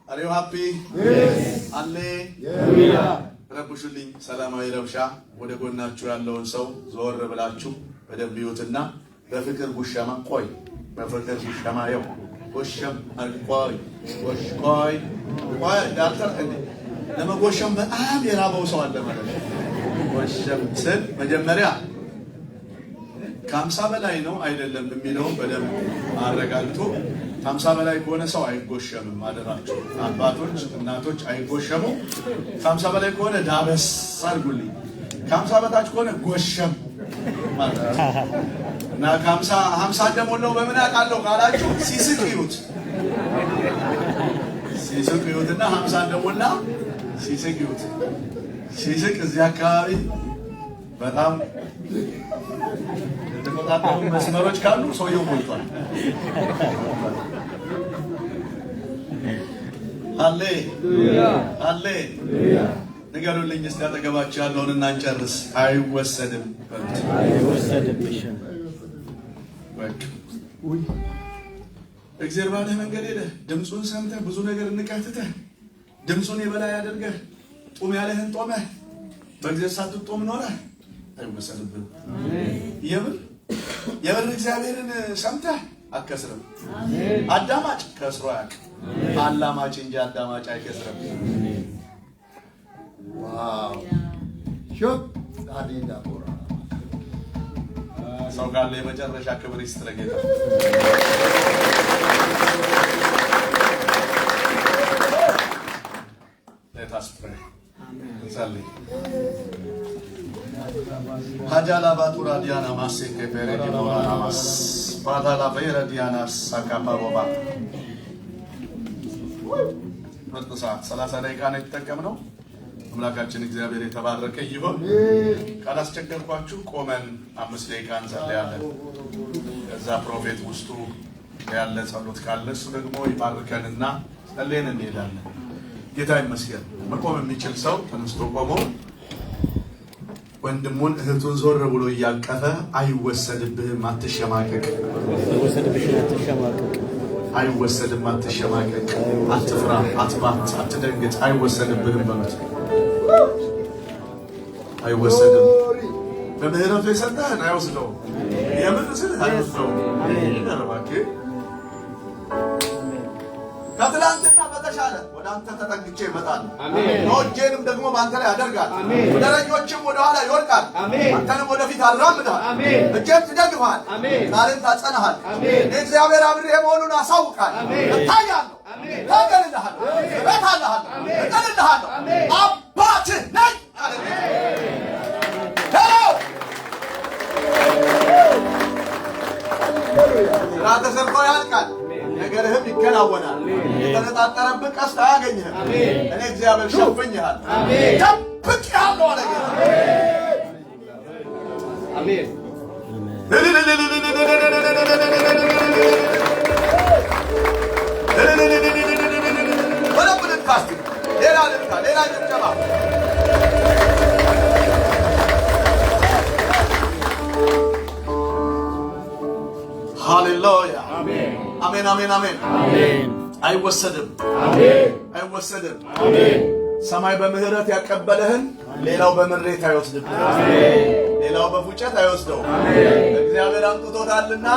አሬው ሃፒ አለ ሃሌሉያ። ረብሹልኝ። ሰላማዊ ረብሻ። ወደ ጎናችሁ ያለውን ሰው ዞር ብላችሁ በደንብ ይዩትና በፍቅር ጉሸማ ቆይ። በፍቅር ጉሸማ ይው ጎሸም አልቆይ ጎሽቆይ ቆይ። ዳክተር ለመጎሸም በጣም የራበው ሰው አለ ማለት ነው። ጎሸም ስል መጀመሪያ ከ50 በላይ ነው አይደለም የሚለውን በደንብ አረጋግጡ። ከ50 በላይ ከሆነ ሰው አይጎሸምም። አደራችሁ አባቶች እናቶች አይጎሸሙ። ከ50 በላይ ከሆነ ዳበስ አድርጉልኝ። ከ50 በታች ከሆነ ጎሸም ማለት እና ከ50 እንደሞላው በምን አውቃለሁ ካላችሁ ሲስቅ ይዩት። ሲስቅ ይዩትና 50 እንደሞላ ሲስቅ ይዩት። ሲስቅ እዚህ አካባቢ በጣም የተቆጣጠሩ መስመሮች ካሉ ሰውየው ሞልቷል። ሃሌሉያ ሃሌሉያ። ንገሩልኝ እስቲ አጠገባችሁ ያለውን እና እንጨርስ። አይወሰድም አይወሰድብሽም። እግዚአብሔር ባለህ መንገድ ሄደህ ድምፁን ሰምተህ ብዙ ነገር እንቀትተህ ድምፁን የበላይ አድርገህ ጡም ያለህን ጦመህ በእግዚአብሔር ሳትጦም ኖረህ አይወሰድብህም። የምር እግዚአብሔርን ሰምተህ አትከስርም። አዳማጭ ከስሮ አያውቅም። አላማጭ እንጂ አዳማጭ አይከስርም። ዋው ሾፕ አዲዳ ቦራ ሰው ካለ የመጨረሻ ክብር ይስጥ ለጌታ። Let us pray. እንጸልይ። ሀጃላ ባቱራ ዲያና ማሴከ ፌሬዲ ሞራና ማስ ባታላ ፌረ ዲያና ሳካፓሮባ ምርጥ ሰዓት 30 ደቂቃ ነው የተጠቀምነው። አምላካችን እግዚአብሔር የተባረከ ይሁን። ካላስቸገርኳችሁ ቆመን 5 ደቂቃ እንጸልያለን። ከዛ ፕሮፌት ውስጡ ያለ ጸሎት ካለ እሱ ደግሞ ይባርከንና ጸልየን እንሄዳለን። ጌታ ይመስገን። መቆም የሚችል ሰው ተነስቶ ቆሞ ወንድሙን እህቱን ዞር ብሎ እያቀፈ አይወሰድብህም አትሸማቀቅ፣ አይወሰድም አትሸማቀቅ፣ አትፍራ፣ አትባት፣ አትደንግጥ፣ አይወሰድብህም በሉት። አይወሰድም። በምህረቱ የሰጠህን አይወስደውም። የምትስልህ አይወስደውም። ከትላንትና በተሻለ ወደ አንተ ተጠግቼ እመጣለሁ። እጄንም ደግሞ በአንተ ላይ አደርጋለሁ። ወደረኞችም ወደኋላ ይወድቃል፣ አንተንም ወደፊት አራምድሃል። እጄም ትደግፍሃል፣ ቃልን ታጸናሃል። እግዚአብሔር አብሬ መሆኑን አሳውቃለሁ። እታያለሁ፣ እታገልልሃለሁ፣ እረታልሃለሁ፣ እቀልልሃለሁ። አባትህ ነኝ አለ። ስራ ተሰርቶ ያልቃል፣ ነገርህም ይከናወናል። የተነጣጠረብህ ቀስት አያገኝህም። እኔ እግዚአብሔር ሸፍኜሃል፣ ጠብቄሃለሁ አለ ጌታ። አሜን። ወለብልን ካስቲ ሌላ ልልካ ሌላ ጭብጨባ ሃሌሉያ አሜን አሜን አሜን አሜን አሜን። አይወሰድም አሜን አይወሰድም አሜን። ሰማይ በምህረት ያቀበለህን ሌላው በምሬት አይወስድም አሜን። ሌላው በፉጨት አይወስደው አሜን። እግዚአብሔር አምጥቶታልና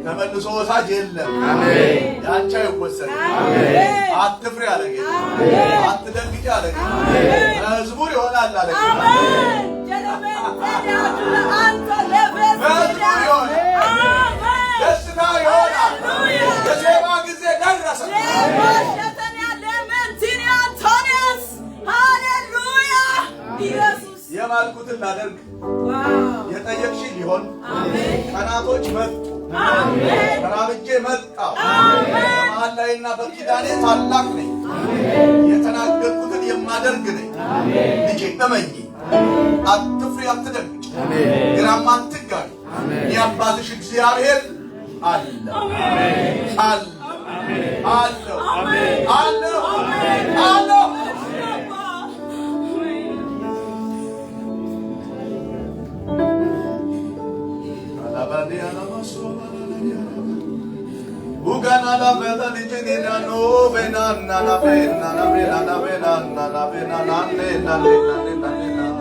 ተመልሶ ወሳጅ የለም አሜን። ያንቺ አይወሰድም አሜን። አትፍሪ አለ ጌታ አሜን። አትደንግጪ አለ ጌታ አሜን። መዝሙር ይሆናል አለ ጌታ አሜን። መዝሙር ይሆናል ደስታ ይሆናል። የዜማ ጊዜ ደረሰ። ሃሌሉያ ኢየሱስ የማልኩትን ላደርግ የጠየቅሽ ሊሆን ቀናቶች መጡ። ተራብጄ መጣሁ። በመሃል ላይና በኪዳኔ ታላቅ ነኝ። የተናገርኩትን የማደርግ ነኝ። ልጄ እመኚ፣ አትፍሪ፣ አትደንግጪ፣ ግራም አትጋሪ። የአባትሽ እግዚአብሔር አለ አለ አለ አለ አለ። ቡጋና ላበላ ልጅኔና ኖ ቤናና ናቤና ናቤና ናቤና ናቤና ናኔ ናኔ ናኔ ናኔ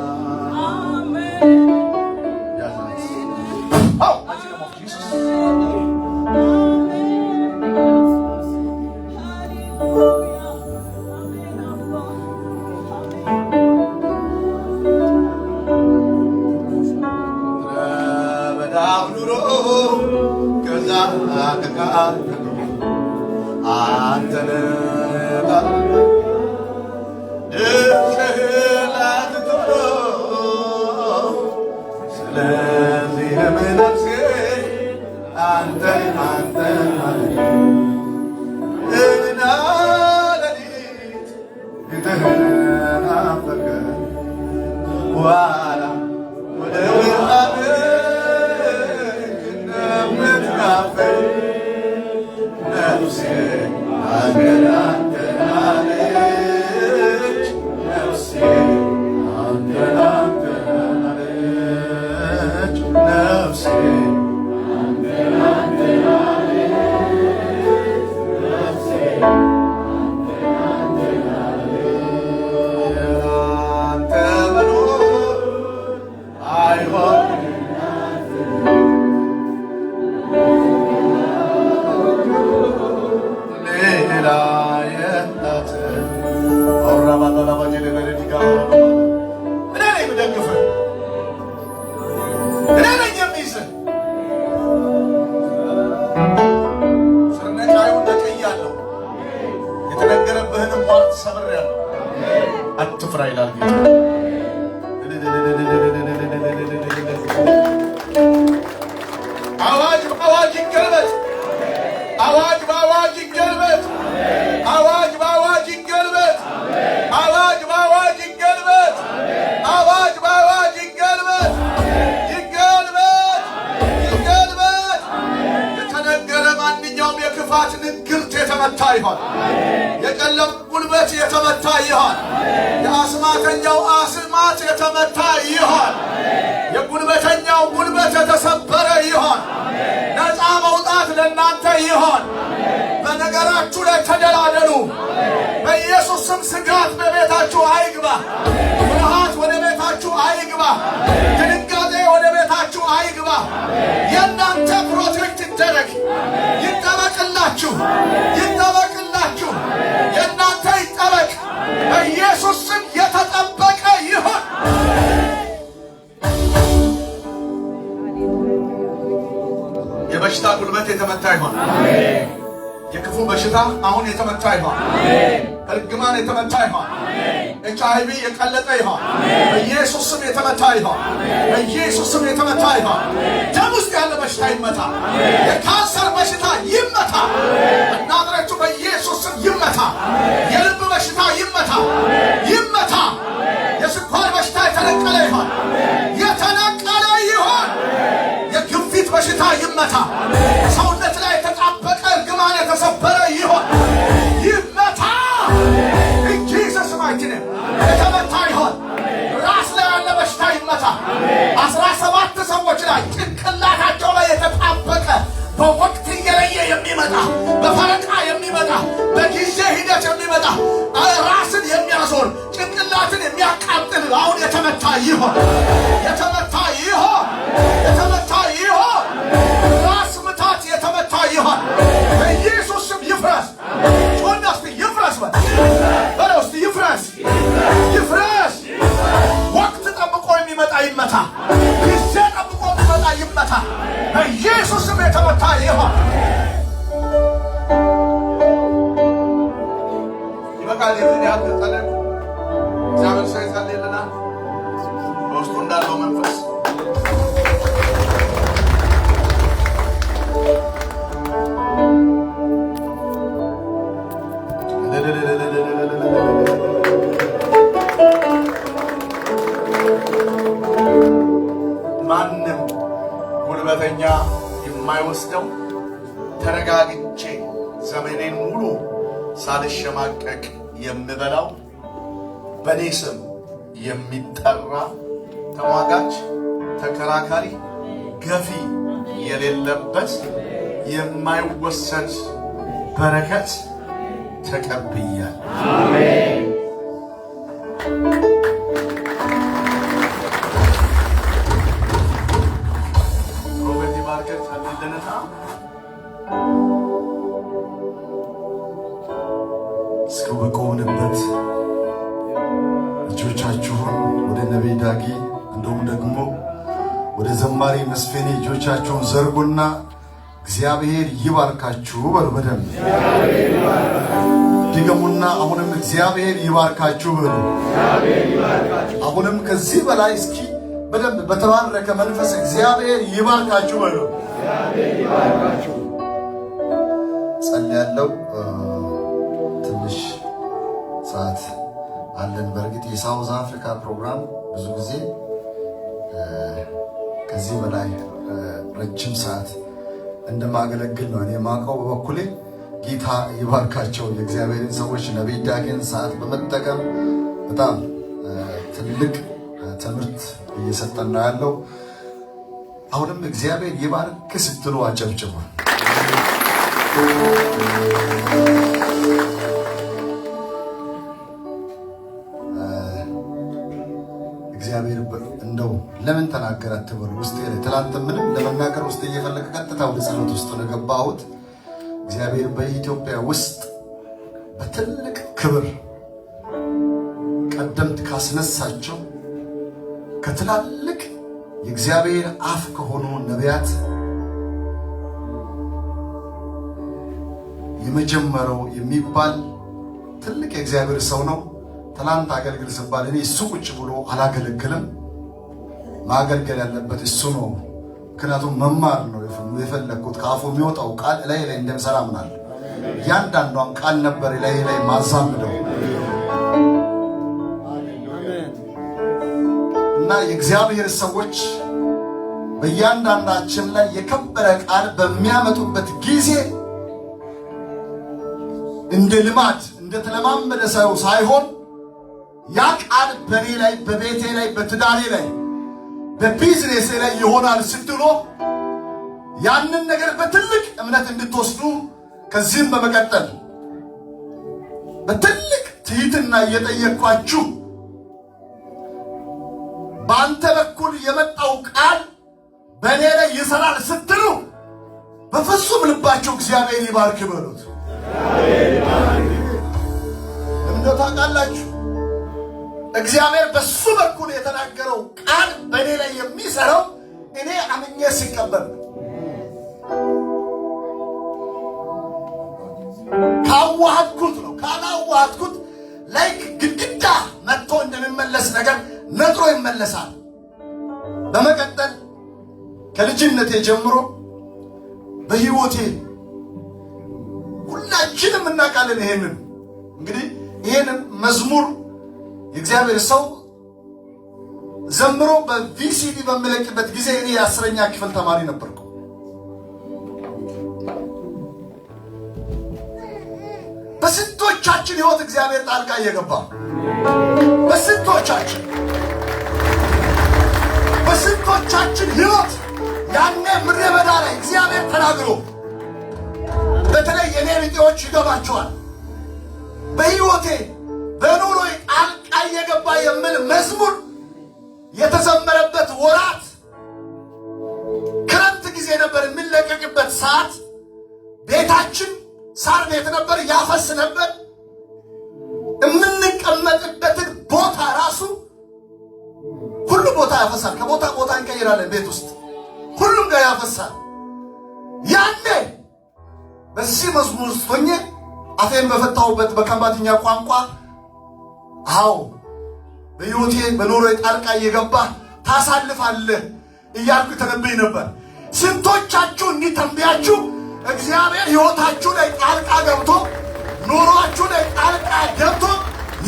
አትፍራ ይላል ጌታ። አዋጅ በአዋጅ ይገልበጥ፣ አዋጅ በአዋጅ ይገልበጥ፣ አዋጅ በአዋጅ ይገልበጥ፣ አዋጅ በአዋጅ ይገልበጥ፣ አዋጅ በአዋጅ ይገልበጥ፣ ይገልበጥ፣ ይገልበጥ። የተነገረ ማንኛውም ጉልበት የተመታ ይሆን። የአስማተኛው አስማት የተመታ ይሆን። የጉልበተኛው ጉልበት የተሰበረ ይሆን። ነፃ መውጣት ለእናንተ ይሆን። በነገራችሁ ላይ ተደላደሉ። በኢየሱስ ስም ስጋት በቤታችሁ አይግባ። ፍርሃት ወደ ቤታችሁ አይግባ። ድንጋጤ ወደ ቤታችሁ አይግባ። የእናንተ ፕሮቴክት ይደረግ፣ ይጠበቅላችሁ፣ ይጠበቅላችሁ። የእናንተ ይጠበቅ፣ በኢየሱስ ስም የተጠበቀ ይሆን። የበሽታ ጉልበት የተመታ ይሆን። የክፉ በሽታ አሁን የተመታ ይሆን። እርግማን የተመታ ይሆን። HIV የቀለጠ ይሆን። በኢየሱስ ስም የተመታ ይሆን። በኢየሱስ ስም የተመታ ይሆን። ደም ውስጥ ያለ በሽታ ይመታ። የካንሰር በሽታ ይመታ። በናዝሬቱ በኢየሱስ ስም ይመታ። የልብ በሽታ ይመታ፣ ይመታ። የስኳር በሽታ የተነቀለ ይሆን፣ የተነቀለ ይሆን። የግፊት በሽታ ይመታ። ሰውነት ላይ የተጣበቀ እርግማን የተሰበረ ይሆን፣ ይመታ። ኢየሱስ ማይቲነ የተመታ ይሆን። ራስ ላይ ያለ በሽታ ይመታ። 17 ሰዎች ላይ ጭንቅላታቸው ላይ የተጣበቀ በወቅት እየለየ የሚመጣ በፈረቃ የሚመጣ በጊዜ ሂደት የሚመጣ ራስን የሚያዞር ጭንቅላትን የሚያቃጥል አሁን የተመታ ይሆን፣ የተመታ ይሆን፣ የተመታ ይሆን። ራስ ምታት የተመታ ይሆን። በኢየሱስ ስም ይፍረስ። ጮና እስቲ ይፍረስ በለው እስቲ ይፍረስ፣ ይፍረስ። ወቅት ጠብቆ የሚመጣ ይመታ። ጊዜ ጠብቆ የሚመጣ ይመታ። በኢየሱስ ስም የተመታ ይሆን። ይበቃል። የምን ያህል ተጠለቁ። እግዚአብሔር ሰው ይጸልይልናል። በውስጡ እንዳለው መንፈስ ማንም ጉልበተኛ የማይወስደው ተረጋግቼ ዘመኔን ሙሉ ሳልሸማቀቅ የምበላው በኔ ስም የሚጠራ ተሟጋች፣ ተከራካሪ፣ ገፊ የሌለበት የማይወሰድ በረከት ተቀብያል። አሜን። ሮበርት ማርኬት አለደነታ እስከ በቆምንበት እጆቻችሁን ወደ ነቢይ ዳጊ እንዲሁም ደግሞ ወደ ዘማሪ መስፍኔ እጆቻችሁን ዘርጉና እግዚአብሔር ይባርካችሁ በሉ። በደንብ ድገሙና አሁንም እግዚአብሔር ይባርካችሁ በሉ። አሁንም ከዚህ በላይ እስኪ በደንብ በተባረከ መንፈስ እግዚአብሔር ይባርካችሁ በሉ። ጸልያለሁ። ትንሽ ሰዓት አለን። በእርግጥ የሳውዝ አፍሪካ ፕሮግራም ብዙ ጊዜ ከዚህ በላይ ረጅም ሰዓት እንደማገለግል ነው እኔ የማውቀው። በበኩሌ ጌታ ይባርካቸው የእግዚአብሔርን ሰዎች ነቢይ ዳጊን ሰዓት በመጠቀም በጣም ትልቅ ትምህርት እየሰጠን ነው ያለው። አሁንም እግዚአብሔር ይባርክ ስትሉ አጨብጭቡ። እግዚአብሔር እንደው ለምን ተናገረ አትበሉ። ውስጤ ላይ ትላንት ምንም ለመናገር ውስጥ እየፈለገ ቀጥታ ወደ ጸሎት ውስጥ ነው ገባሁት። እግዚአብሔር በኢትዮጵያ ውስጥ በትልቅ ክብር ቀደምት ካስነሳቸው ከትላልቅ የእግዚአብሔር አፍ ከሆኑ ነቢያት የመጀመሪያው የሚባል ትልቅ የእግዚአብሔር ሰው ነው። ትላንት አገልግል ሲባል እኔ እሱ ቁጭ ብሎ አላገለግልም። ማገልገል ያለበት እሱ ነው። ምክንያቱም መማር ነው የፈለግኩት። ከአፉ የሚወጣው ቃል ላይ እንደምሰራ ምናለሁ። እያንዳንዷን ቃል ነበር ላይ ማዛምደው እና የእግዚአብሔር ሰዎች በእያንዳንዳችን ላይ የከበረ ቃል በሚያመጡበት ጊዜ እንደ ልማድ እንደ
እንደተለማመደ ሰው ሳይሆን ያ ቃል በኔ ላይ፣ በቤቴ ላይ፣ በትዳሬ ላይ፣ በቢዝነስ ላይ ይሆናል ስትሉ ያንን ነገር በትልቅ እምነት እንድትወስዱ ከዚህም በመቀጠል በትልቅ ትህትና እየጠየቅኳችሁ በአንተ በኩል የመጣው ቃል በእኔ ላይ ይሰራል ስትሉ በፍጹም ልባችሁ እግዚአብሔር ይባርክ በሉት። እንደው ታውቃላችሁ እግዚአብሔር በሱ በኩል የተናገረው ቃል በእኔ ላይ የሚሰራው እኔ አምኜ ሲቀበል ካዋሃድኩት ነው። ካላዋሃድኩት ላይክ ግድግዳ መጥቶ እንደሚመለስ ነገር ነጥሮ ይመለሳል። በመቀጠል ከልጅነቴ ጀምሮ በህይወቴ ሁላችንም እናውቃለን። ይሄንን እንግዲህ ይሄንን መዝሙር የእግዚአብሔር ሰው ዘምሮ በቪሲዲ በሚለቅበት ጊዜ እኔ የ10ኛ ክፍል ተማሪ ነበርኩ። በስንቶቻችን ህይወት እግዚአብሔር ጣልቃ እየገባ በስንቶቻችን ህይወት ያኔ ምድረ በዳ ላይ እግዚአብሔር ተናግሮ በተለይ የኔ ቢጤዎች ይገባቸዋል። በህይወቴ በኑሮዬ ጣልቃ እየገባ የሚል መዝሙር የተዘመረበት ወራት ክረምት ጊዜ ነበር። የሚለቀቅበት ሰዓት ቤታችን ሳር ቤት ነበር፣ ያፈስ ነበር። የምንቀመጥበትን ቦታ ራሱ ሁሉ ቦታ ያፈሳል። ከቦታ ቦታ እንቀይራለን። ቤት ውስጥ ሁሉም ጋር ያፈሳል። ያኔ በዚህ መዝሙር ውስጥ ሆኜ አፌን በፈታሁበት በከምባትኛ ቋንቋ አዎ በሕይወቴ በኑሮዬ ጣልቃ እየገባ ታሳልፋለህ እያልኩ ተነብይ ነበር። ስንቶቻችሁ እንዲህ ተንብያችሁ እግዚአብሔር ሕይወታችሁ ላይ ጣልቃ ገብቶ ኑሯችሁ ላይ ጣልቃ ገብቶ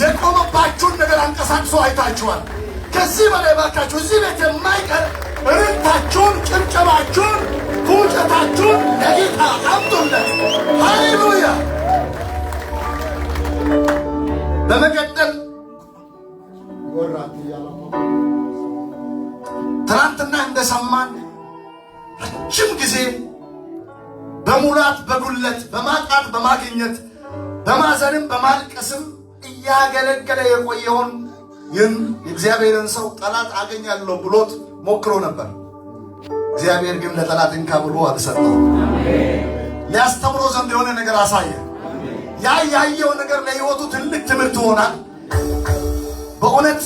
የቆመባችሁን ነገር አንቀሳቅሶ አይታችኋል? ከዚህ በላይ ባካችሁ እዚህ ቤት የማይቀር እልልታችሁን፣ ጭብጨባችሁን፣ ፉጨታችሁን ለጌታ አምጡለት። ሃሌሉያ። በመቀጠል ትናንትና እንደሰማን ረጅም ጊዜ በሙላት በጉለት በማጣት በማግኘት በማዘንም በማልቀስም እያገለገለ የቆየውን ይህን የእግዚአብሔርን ሰው ጠላት አገኛለሁ ብሎት ሞክሮ ነበር። እግዚአብሔር ግን ለጠላት እንካ ብሎ አልሰጠውም። ሊያስተምሮ ዘንድ የሆነ ነገር አሳየ። ያ ያየው ነገር ለሕይወቱ ትልቅ ትምህርት ሆናል። በእውነት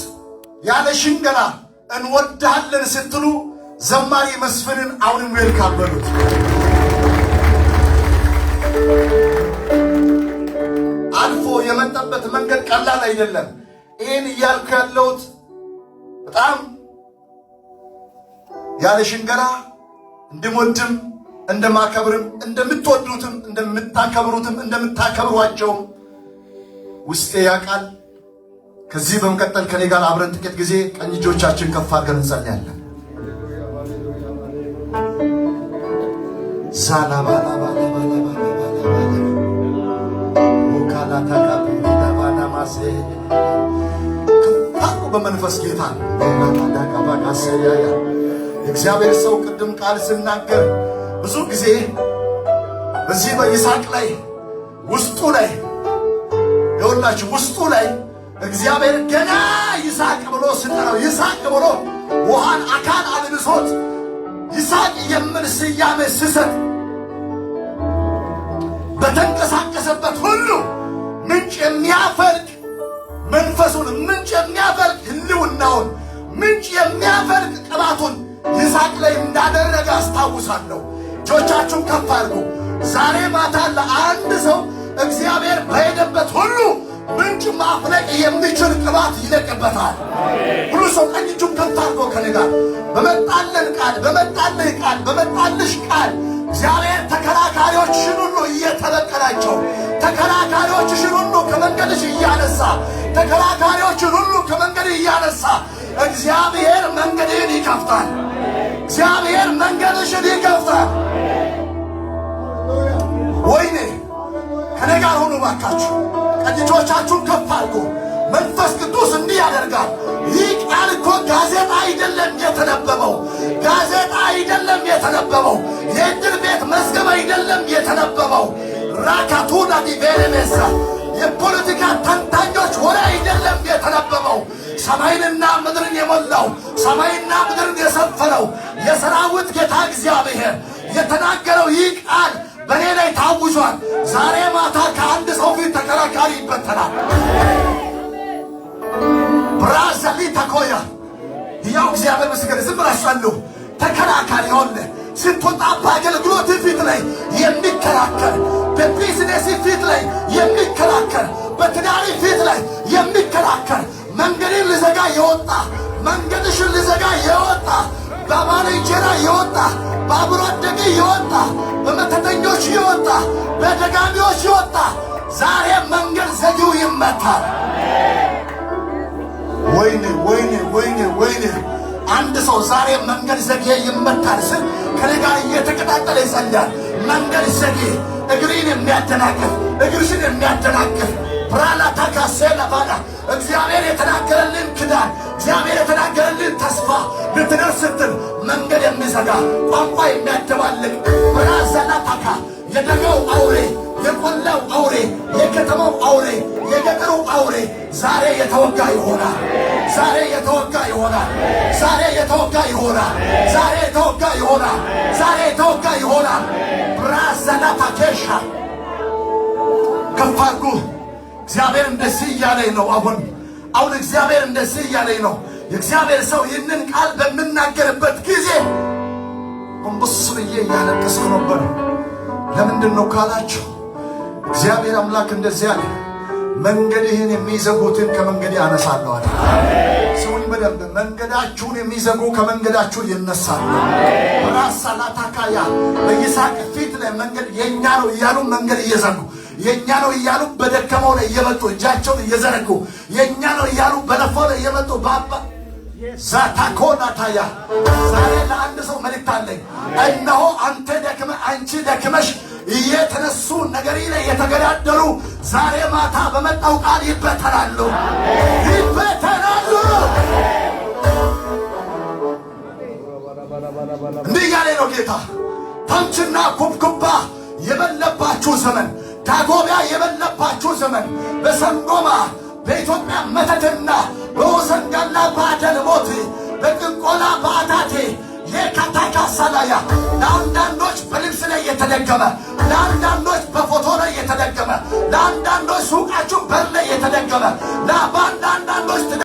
ያለ ሽንገላ እንወድሃለን ስትሉ ዘማሪ መስፍንን አሁንም ዌልካም በሉት። አልፎ የመጣበት መንገድ ቀላል አይደለም። ይህን እያልኩ ያለሁት በጣም ያለ ሽንገላ እንድወድም እንደማከብርም እንደምትወዱትም እንደምታከብሩትም እንደምታከብሯቸውም ውስጤ ያውቃል። ከዚህ በመቀጠል ከኔ ጋር አብረን ጥቂት ጊዜ ቀኝ እጆቻችን ከፍ አድርገን እንጸልያለን። ከፋቁ በመንፈስ ጌታ የእግዚአብሔር ሰው ቅድም ቃል ስናገር ብዙ ጊዜ በዚህ በይስሐቅ ላይ ውስጡ ላይ የወላችሁ ውስጡ ላይ እግዚአብሔር ገና ይስሐቅ ብሎ ስጠራው ይስሐቅ ብሎ ውሃን አካል አልብሶት ይስሐቅ የሚል ስያሜ ስሰጥ በተንቀሳቀሰበት ሁሉ ምንጭ የሚያፈልቅ መንፈሱን፣ ምንጭ የሚያፈልቅ ህልውናውን፣ ምንጭ የሚያፈልቅ ቅባቱን ይስሐቅ ላይ እንዳደረገ አስታውሳለሁ። እጆቻችሁን ከፍ አድርጉ። ዛሬ ማታ ለአንድ ሰው እግዚአብሔር በሄደበት ሁሉ ምንጭ ማፍለቅ የሚችል ቅባት ይለቅበታል። ሁሉ ሰው ቀኝ እጁን ከፍ አድርጎ ከኔ ጋር በመጣልን ቃል፣ በመጣልህ ቃል፣ በመጣልሽ ቃል እግዚአብሔር ተከራካሪዎችሽን ሁሉ እየተበቀላቸው፣ ተከራካሪዎችሽን ሁሉ ከመንገድሽ እያነሳ፣ ተከራካሪዎችን ሁሉ ከመንገድ እያነሳ እግዚአብሔር መንገድህን ይከፍታል። እግዚአብሔር መንገድሽን ይከፍታል። ወይኔ ከኔ ጋር ሁኑ ባካችሁ። እጆቻችሁን ከፍ አድርጉ። መንፈስ ቅዱስ እንዲህ ያደርጋል። ይህ ቃል እኮ ጋዜጣ አይደለም የተነበበው፣ ጋዜጣ አይደለም የተነበበው፣ የእድር ቤት መዝገብ አይደለም የተነበበው። ራካቱና ዲቬሬሜሳ የፖለቲካ ተንታኞች ወሬ አይደለም የተነበበው። ሰማይንና ምድርን የሞላው ሰማይና ምድርን የሰፈነው የሰራዊት ጌታ እግዚአብሔር የተናገረው ይህ ቃል በእኔ ላይ ታውጇል። ዛሬ ማታ ከአንድ ሰው ፊት ተከራካሪ ይበተናል። ብራዘሊ ተኮያ ያው እግዚአብሔር ምስክር ዝም ብላችሁ ተከራካሪ ሆነ ስትወጣ በአገልግሎት ፊት ላይ የሚከራከር፣ በቢዝነስ ፊት ላይ የሚከራከር፣ በትዳሪ ፊት ላይ የሚከራከር፣ መንገድን ልዘጋ የወጣ መንገድሽን ልዘጋ የወጣ በባልንጀራ የወጣ በአብሮ አደግ የወጣ በመተተኞች የወጣ በደጋሚዎች የወጣ ዛሬ መንገድ ዘጊው ይመታል። ወይኔ ወይኔ ወይኔ ወይኔ! አንድ ሰው ዛሬ መንገድ ዘጌ ይመታል ስል ከኔጋ እየተቀጣጠለ ይጸልያል። መንገድ ዘጌ እግሪን የሚያደናቅፍ እግርሽን የሚያደናቅፍ ብራላ ታካሴላ ባላ እግዚአብሔር የተናገረልን ክዳን እግዚአብሔር የተናገረልን ተስፋ ልትደርስ ስትል መንገድ የሚዘጋ ቋንቋ የሚያደባልቅ ብራዘላ ታካ የደጋው አውሬ የቆላው አውሬ የከተማው አውሬ የገጠሩ አውሬ ዛሬ የተወጋ ይሆናል። ዛሬ የተወጋ ይሆናል። ዛሬ የተወጋ ይሆናል። ዛሬ የተወጋ ይሆናል። ዛሬ የተወጋ ይሆናል። ብራዘላ ታኬሻ ከፋርጉ እግዚአብሔር እንደዚህ እያለኝ ነው። አሁን እግዚአብሔር እንደዚህ እያለኝ ነው። የእግዚአብሔር ሰው ይህንን ቃል በምናገርበት ጊዜ ጎንበስ ብዬ እያለቀስኩ ነበር። ለምንድን ነው ካላችሁ እግዚአብሔር አምላክ እንደዚህ አለ፣ መንገድህን የሚዘጉትን ከመንገድ ያነሳለሁ አለ። ስሙኝ በደንብ፣ መንገዳችሁን የሚዘጉ ከመንገዳችሁ ይነሳሉ። ራሳላታካያ በይስሐቅ ፊት ላይ መንገድ የኛ ነው እያሉ መንገድ እየዘጉ የኛ ነው እያሉ በደከመው ላይ እየመጡ እጃቸውን እየዘረጉ የኛ ነው እያሉ በለፈው ላይ እየመጡ ባባ ዛታኮና ታያ ዛሬ ለአንድ ሰው መልእክት አለኝ። እነሆ አንተ ደክመ አንቺ ደክመሽ እየተነሱ ነገሪ ላይ የተገዳደሩ ዛሬ ማታ በመጣው ቃል ይበተናሉ፣ ይበተናሉ። እንዲህ እያለ ነው ጌታ። ተምችና ኩብኩባ የበለባችሁ ዘመን፣ ዳጎቢያ የበለባችሁ ዘመን፣ በሰንጎማ በኢትዮጵያ መተትና በወሰንጋላ በአደልሞት በጥንቆላ በአታቴ የካታካ ሳላያ ለአንዳንዶች በልብስ ላይ የተደገመ፣ ለአንዳንዶች በፎቶ ላይ የተደገመ፣ ለአንዳንዶች ሱቃችሁ በር ላይ የተደገመ፣ ለአንዳንዶች